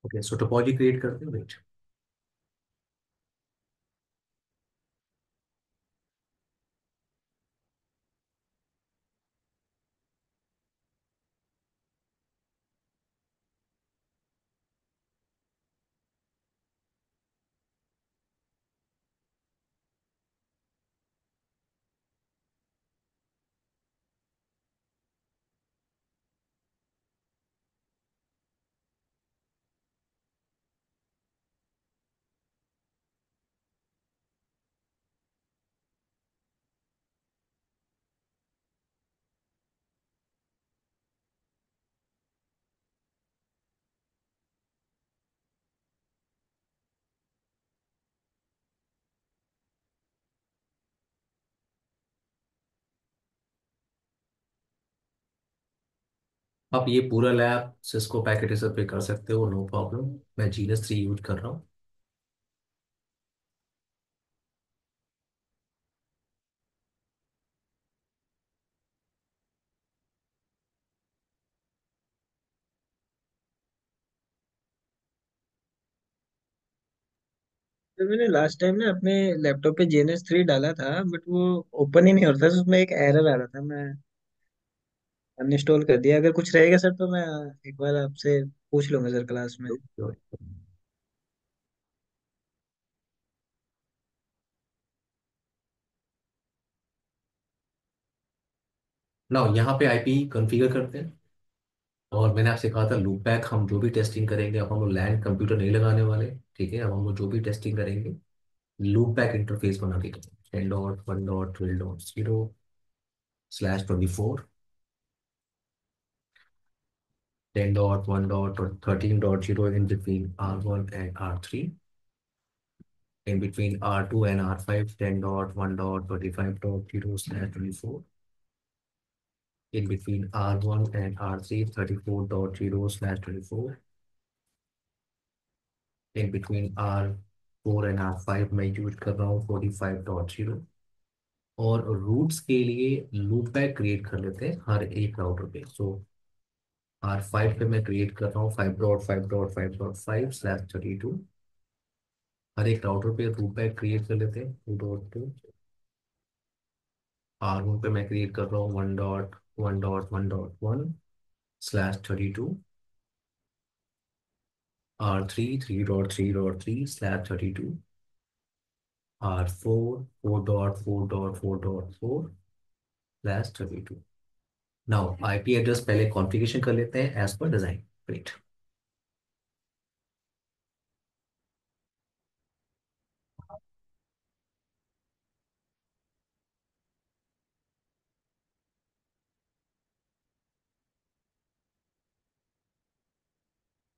ओके, सो टोपोलॉजी क्रिएट करते हैं। वेट। आप ये पूरा लैब सिस्को पैकेट पे कर सकते हो, नो प्रॉब्लम। मैं जीनस 3 यूज कर रहा हूँ। तो मैंने लास्ट टाइम ना अपने लैपटॉप पे JNS3 डाला था, बट वो ओपन ही नहीं हो रहा था, उसमें एक एरर आ रहा था। मैं अनइंस्टॉल कर दिया। अगर कुछ रहेगा सर तो मैं एक बार आपसे पूछ लूंगा सर क्लास में। ना यहाँ पे आईपी कॉन्फ़िगर करते हैं। और मैंने आपसे कहा था लूप बैक, हम जो भी टेस्टिंग करेंगे, अब हम लोग लैंड कंप्यूटर नहीं लगाने वाले, ठीक है। अब हम लोग जो भी टेस्टिंग करेंगे लूप बैक इंटरफेस बना के करेंगे। 10.1.12.0/24, 10.1.13.0 in between R1 and R3, in between R2 and R5, 10.1.25.0/24, in between R1 and R3, 34.0/24, in between R4 and R5 मैं यूज कर रहा हूँ 45.0, और रूट्स के लिए लूप बैक क्रिएट कर लेते हैं हर एक राउटर पे। सो R5 पे मैं क्रिएट कर रहा हूँ 5.5.5.5/32। हर एक राउटर पे लूप बैक क्रिएट कर लेते हैं 2.2। R1 पे मैं क्रिएट कर रहा हूँ 1.1.1.1/32। R3 3.3.3/32। R4 4.4.4.4/32। Now IP address पहले कॉन्फ़िगरेशन कर लेते हैं as per design. Great.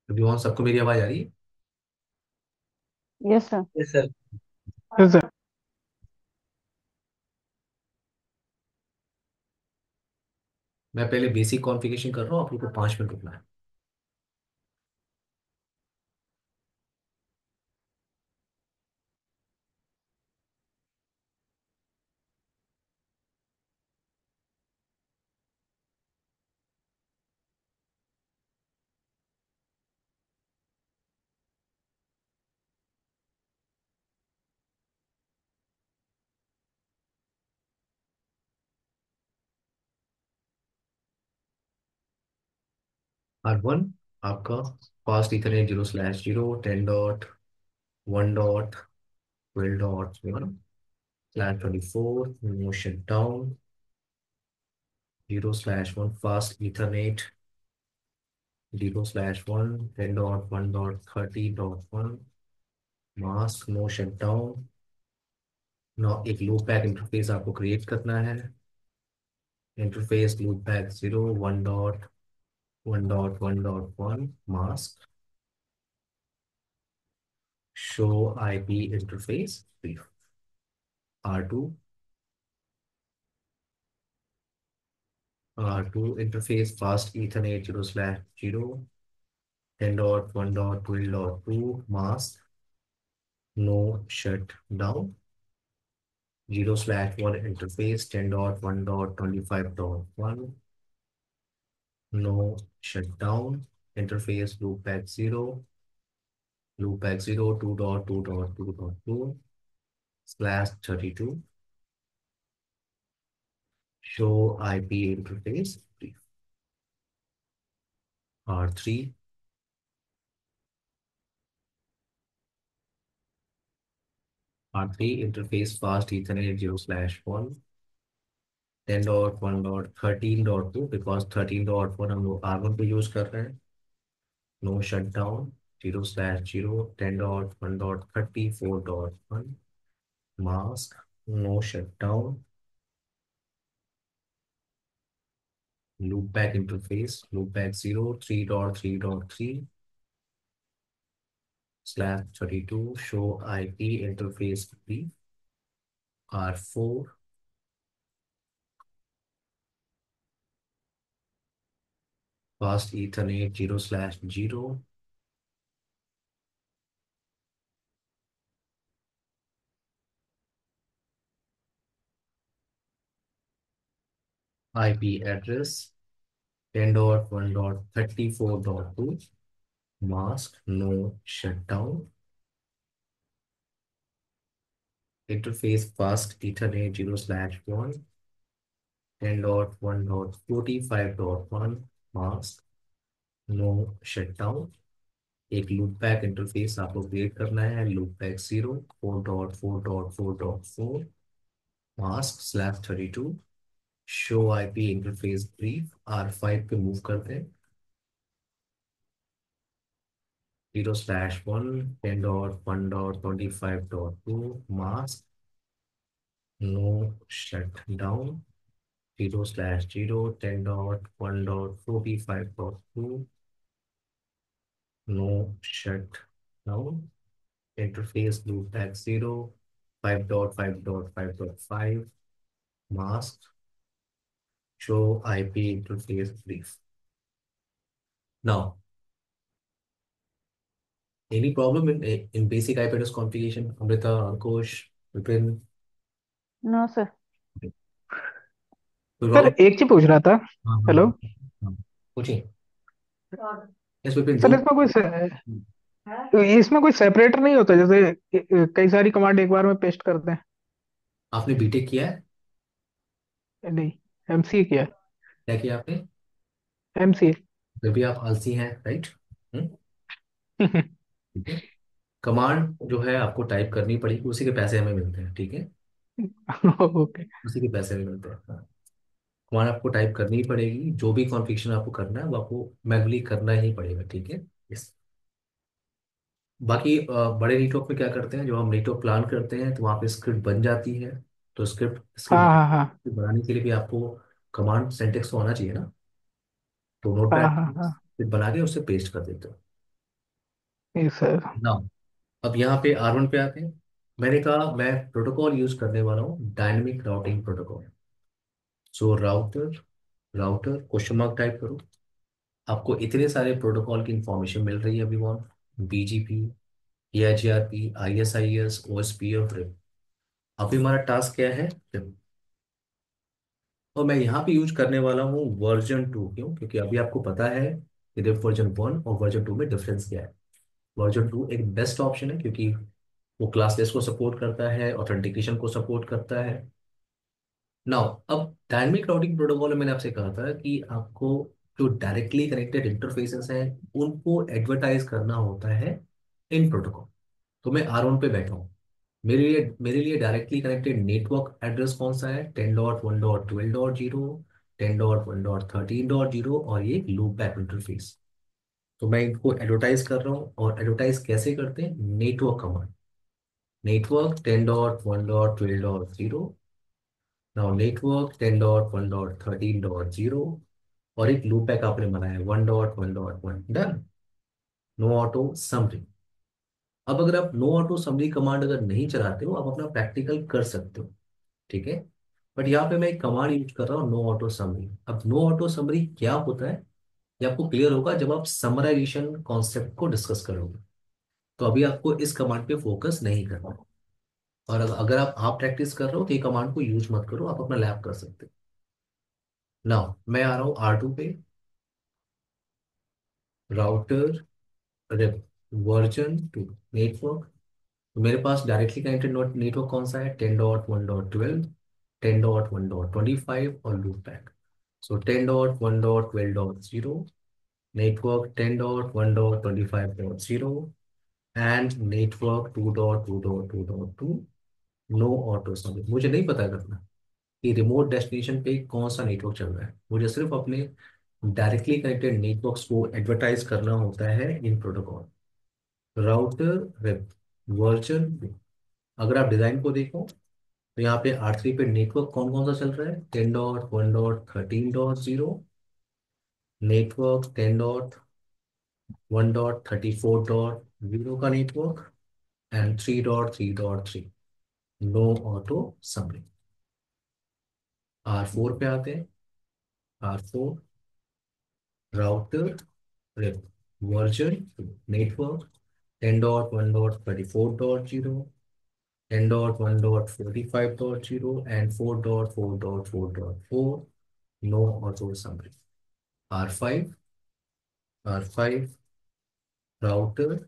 Everyone, सबको मेरी आवाज आ रही है? Yes sir. Yes sir. Yes sir. मैं पहले बेसिक कॉन्फ़िगरेशन कर रहा हूँ, आप लोग को 5 मिनट रुकना है। R1 आपका fast ethernet 0/0 10.1.12.1/24 no shut down 0/1 fast ethernet 0/1 10.1.30.1 mask no shut down. ना एक लूप बैक इंटरफेस आपको क्रिएट करना है। Interface loop back 0 1.1.1.1 mask show IP interface brief। R2 interface fast Ethernet 0/0 10.1.12.2 mask no shutdown 0/1 interface 10.1.25.1 no shutdown interface loopback 0 2.2.2.2/32 show IP interface brief। R3 interface fast Ethernet 0/1 10.1.13.2 because 13.1 हम लोग R1 पे use कर रहे हैं। No shut down 0/0 10.1.34.1 mask no shut down loop back interface loop back 0 3.3.3/32 show IP interface B। R4 fast Ethernet 0/0 IP address 10.1.34.2 mask no shutdown interface fast Ethernet 0/1 10.1.45.1 mask no shutdown। एक loop back interface आपको create करना है loop back 0 4.4.4.4 mask/32 show IP interface brief. R5 पे move करते हैं 0/1 10.1.25.2 mask no shut down 0/0 10.1.45.2 no shut down interface loopback 0 5.5.5.5 mask show IP interface brief. Now, any problem in basic IP address configuration? Amrita, Ankush, Vipin, no sir. कोई sir problem? एक चीज पूछ रहा था। हाँ हाँ हेलो। हाँ, पूछिए। यस विपिन, सर दो। इसमें कोई सेपरेटर नहीं होता, जैसे कई सारी कमांड एक बार में पेस्ट करते हैं? आपने बीटेक किया है? नहीं, एमसीए किया क्या किया आपने? है, एमसीए। फिर भी आप आलसी हैं, राइट? ठीक है। कमांड जो है आपको टाइप करनी पड़ेगी, उसी के पैसे हमें मिलते हैं, ठीक है? ओके। उसी के पैसे हमें मिलते हैं, हाँ। कमांड आपको टाइप करनी ही पड़ेगी, जो भी कॉन्फ़िगरेशन आपको करना है वो आपको मैनुअली करना ही पड़ेगा, ठीक है? यस। बाकी बड़े नेटवर्क में क्या करते हैं, जो हम नेटवर्क प्लान करते हैं तो वहाँ पे स्क्रिप्ट बन जाती है। तो स्क्रिप्ट हाँ स्क्रिप्ट हाँ हाँ बनाने के लिए भी आपको कमांड सिंटेक्स तो होना चाहिए ना। तो हाँ नोटपैड हाँ हाँ। स्क्रिप्ट बना के उससे पेस्ट कर देते हो यस सर। ना। अब यहाँ पे R1 पे आते हैं। मैंने कहा मैं प्रोटोकॉल यूज करने वाला हूँ dynamic routing protocol. So router router question mark type करो। आपको इतने सारे प्रोटोकॉल की इंफॉर्मेशन मिल रही है अभी von BGP, EIGRP, ISIS, OSPF, RIP। अभी हमारा टास्क क्या है? RIP। और मैं यहाँ पे यूज करने वाला हूँ वर्जन 2। क्यों? क्योंकि अभी आपको पता है कि RIP वर्जन 1 और वर्जन 2 में डिफरेंस क्या है। वर्जन 2 एक बेस्ट ऑप्शन है क्योंकि वो क्लासलेस को सपोर्ट करता है, ऑथेंटिकेशन को सपोर्ट करता है। नाउ अब डायनेमिक राउटिंग प्रोटोकॉल में मैंने आपसे कहा था कि आपको जो डायरेक्टली कनेक्टेड इंटरफेसेस हैं उनको एडवर्टाइज करना होता है इन प्रोटोकॉल। तो मैं R1 पे बैठा हूँ। मेरे लिए डायरेक्टली कनेक्टेड नेटवर्क एड्रेस कौन सा है? 10.1.12.0, 10.1.13.0 और ये लूप बैक इंटरफेस। तो मैं इनको एडवर्टाइज कर रहा हूँ। और एडवर्टाइज कैसे करते हैं? Network command. Network 10.1.12.0, now network 10.1.13.0 और एक लूप बैक आपने बनाया 1.1.1। डन। No auto summary. अब अगर आप नो ऑटो समरी कमांड अगर नहीं चलाते हो, आप अपना प्रैक्टिकल कर सकते हो, ठीक है? बट यहाँ पे मैं एक कमांड यूज कर रहा हूँ नो ऑटो समरी। अब नो ऑटो समरी क्या होता है ये आपको क्लियर होगा जब आप समराइजेशन कॉन्सेप्ट को डिस्कस करोगे। तो अभी आपको इस कमांड पे फोकस नहीं करना है। और अगर आप प्रैक्टिस कर रहे हो तो ये कमांड को यूज मत करो, आप अपना लैब कर सकते हो। नाउ मैं आ रहा हूँ R2 पे। Router rape version 2 network. तो मेरे पास डायरेक्टली कनेक्टेड नेटवर्क कौन सा है? 10.1.12, 10.1.25 और loop back. So 10.1.12.0, network 10.1.25.0 and network 2.2.2.2। No auto summary. मुझे नहीं पता करना कि रिमोट डेस्टिनेशन पे कौन सा नेटवर्क चल रहा है, मुझे सिर्फ अपने डायरेक्टली कनेक्टेड नेटवर्क्स को एडवर्टाइज करना होता है इन प्रोटोकॉल। Router web version. अगर आप डिजाइन को देखो तो यहाँ पे R3 पे नेटवर्क कौन कौन सा चल रहा है? 10.1.13.0, नेटवर्क 10.1.34.0 का network and 3.3.3। No auto summary. R4 पे आते हैं। R4 router version network 10.1.34.0, 10.1.45.0 and 4.4.4.4। No auto summary. R5 R5 router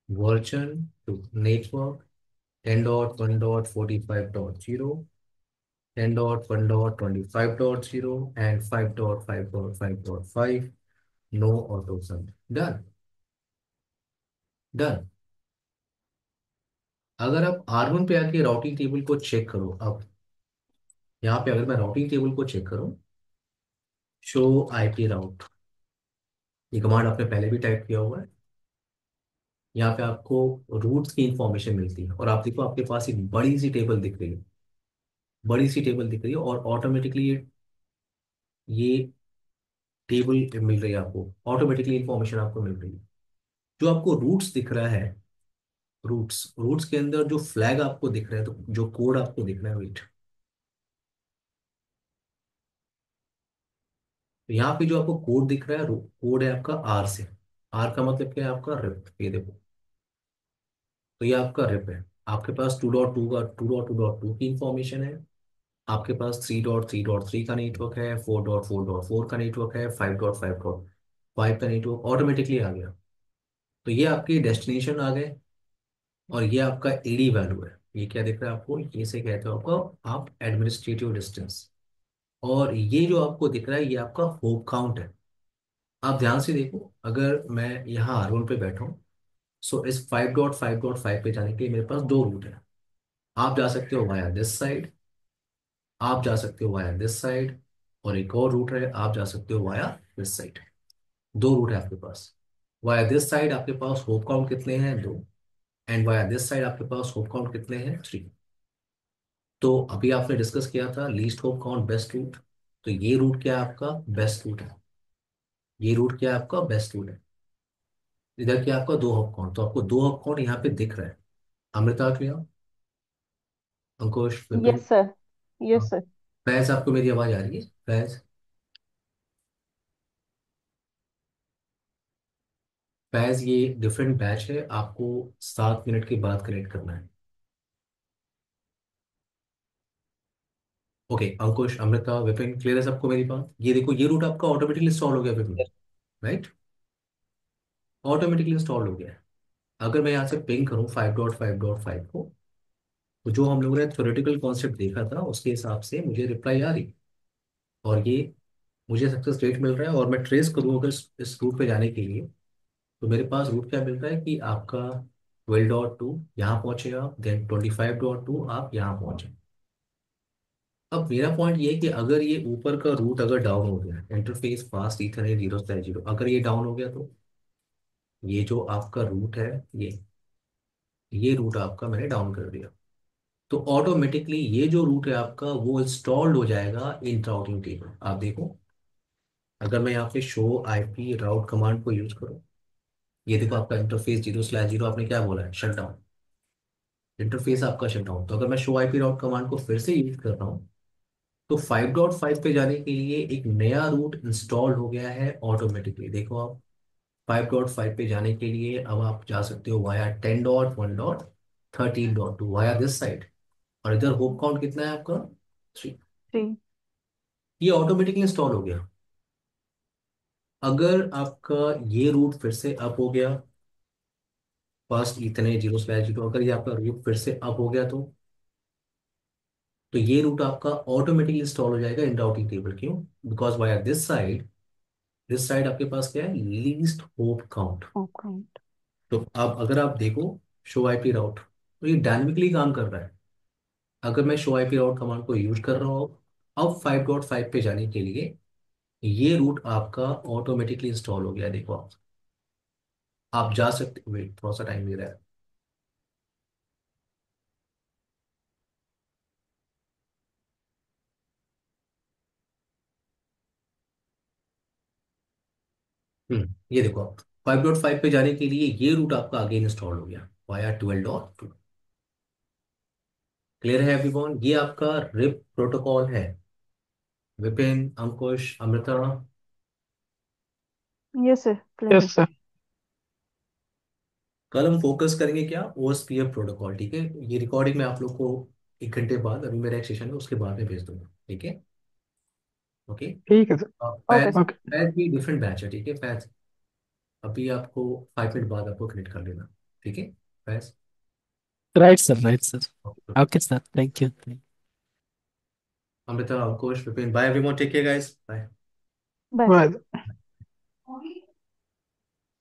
version 2 network 10.1.45.0, 10.1.25.0 and 5.5.5.5। No auto summary. Done. Done. अगर आप R1 पे आके राउटिंग टेबल को चेक करो, अब यहाँ पे अगर मैं राउटिंग टेबल को चेक करूँ, शो IP राउट, ये कमांड आपने पहले भी टाइप किया हुआ है। यहाँ पे आपको रूट्स की इंफॉर्मेशन मिलती है, और आप देखो आपके पास एक बड़ी सी टेबल दिख रही है, बड़ी सी टेबल दिख रही है, और ऑटोमेटिकली ये टेबल मिल रही है आपको, ऑटोमेटिकली इंफॉर्मेशन आपको मिल रही है। जो आपको रूट्स दिख रहा है, रूट्स रूट्स के अंदर जो फ्लैग आपको दिख रहा है, तो जो कोड आपको दिख रहा है, वेट, तो यहाँ पे जो आपको कोड दिख रहा है, कोड है आपका आर से। आर का मतलब क्या है आपका? रिप। ये देखो, तो ये आपका रिप है। आपके पास 2.2 का 2.2.2 की इंफॉर्मेशन है, आपके पास 3.3.3 का नेटवर्क है, 4.4.4 का नेटवर्क है, 5.5.5 का नेटवर्क ऑटोमेटिकली आ गया। तो ये आपके डेस्टिनेशन आ गए, और ये आपका एडी वैल्यू है। ये क्या दिख रहा है आपको? ये से कहते हो आपको आप एडमिनिस्ट्रेटिव डिस्टेंस। और ये जो आपको दिख रहा है, ये आपका होप काउंट है। आप ध्यान से देखो, अगर मैं यहाँ R1 पे बैठा हूँ, सो इस 5.5.5 पे जाने के लिए मेरे पास दो रूट है। आप जा सकते हो वाया दिस साइड, आप जा सकते हो वाया दिस साइड, और एक और रूट है, आप जा सकते हो वाया दिस साइड। दो रूट है आपके पास। वाया दिस साइड आपके पास होप काउंट कितने हैं? दो। एंड वाया दिस साइड आपके पास होप काउंट कितने हैं? थ्री। तो अभी आपने डिस्कस किया था least hope count best route, तो ये रूट क्या है आपका? बेस्ट रूट है। ये रूट क्या है आपका? बेस्ट रूट है। इधर क्या है आपका? दो होप काउंट, तो आपको दो होप काउंट यहाँ पे दिख रहा है। Amrita clear? Ankush, Vipin? Yes sir. हाँ। Yes sir. फैज, आपको मेरी आवाज आ रही है? फैज, फैज ये डिफरेंट बैच है, आपको 7 मिनट के बाद कनेक्ट करना है। ओके, अंकुश, अमृता, विपिन, क्लियर है सबको मेरी बात? ये देखो, ये रूट आपका ऑटोमेटिकली इंस्टॉल हो गया विपिन, राइट? ऑटोमेटिकली इंस्टॉल हो गया है। अगर मैं यहाँ से पिंग करूँ 5.5.5 को, तो जो हम लोगों ने थ्योरेटिकल कॉन्सेप्ट देखा था उसके हिसाब से मुझे रिप्लाई आ रही, और ये मुझे सक्सेस रेट मिल रहा है। और मैं ट्रेस करूँ अगर इस रूट पे जाने के लिए, तो मेरे पास रूट क्या मिल रहा है कि आपका 12.2 यहाँ पहुंचे आप, देन 25.2 आप यहाँ पहुंचे। अब मेरा पॉइंट ये है कि अगर ये ऊपर का रूट अगर डाउन हो गया, इंटरफेस फास्ट ईथरनेट 0/0, अगर ये डाउन हो गया, तो ये जो आपका रूट है, ये रूट आपका मैंने डाउन कर दिया, तो ऑटोमेटिकली ये जो रूट है आपका वो इंस्टॉल्ड हो जाएगा इन राउटिंग टेबल। आप देखो, अगर मैं यहाँ पे शो आईपी राउट कमांड को यूज करूँ, ये देखो आपका इंटरफेस 0/0, आपने क्या बोला है? Shut down. इंटरफेस आपका शट डाउन। तो अगर मैं शो आईपी राउट कमांड को फिर से यूज कर रहा हूँ, तो 5.5 पे जाने के लिए एक नया रूट इंस्टॉल हो गया है ऑटोमेटिकली। देखो आप, 5.5 पे जाने के लिए अब आप जा सकते हो वाया 10.1.13.2 वाया दिस साइड, और इधर होप काउंट कितना है आपका? 3। थ्री। ये ऑटोमेटिकली इंस्टॉल हो गया। अगर आपका ये रूट फिर से अप हो गया, फर्स्ट इतने 0/0, अगर ये आपका रूट फिर से अप हो गया, तो ये रूट आपका ऑटोमेटिकली इंस्टॉल हो जाएगा इन राउटिंग टेबल। क्यों? बिकॉज वाया दिस साइड आपके पास क्या है? Least hope count. ओके। तो अब अगर आप देखो शो आईपी राउट, तो ये डायनेमिकली काम कर रहा है। अगर मैं शो आईपी राउट कमांड को यूज कर रहा हूँ, अब 5.5 पे जाने के लिए ये रूट आपका ऑटोमेटिकली इंस्टॉल हो गया है। देखो आप जा सकते, वेट थोड़ा सा टाइम ले रहा है। ये देखो आप, 5.5 पे जाने के लिए ये रूट आपका अगेन इंस्टॉल हो गया वाया 12.2। क्लियर है एवरीवन? ये आपका रिप प्रोटोकॉल है। Vipin, Ankush, Amrita, yes sir, clear है। Yes sir. कल हम फोकस करेंगे क्या? ओएसपीएफ प्रोटोकॉल, ठीक है? ये रिकॉर्डिंग मैं आप लोग को 1 घंटे बाद, अभी मेरा एक सेशन है उसके बाद में भेज दूंगा, ठीक है? ओके। ठीक है sir. Okay Faiz, sir. Okay. Faiz भी डिफरेंट बैच है, ठीक है? फैज अभी आपको 5 मिनट बाद आपको कनेक्ट कर लेना, ठीक है? Faiz, right sir, right sir. Okay. Okay sir, thank you. Amrita, Ankush, Vipin, bye everyone, take care guys, bye. Bye. Bye.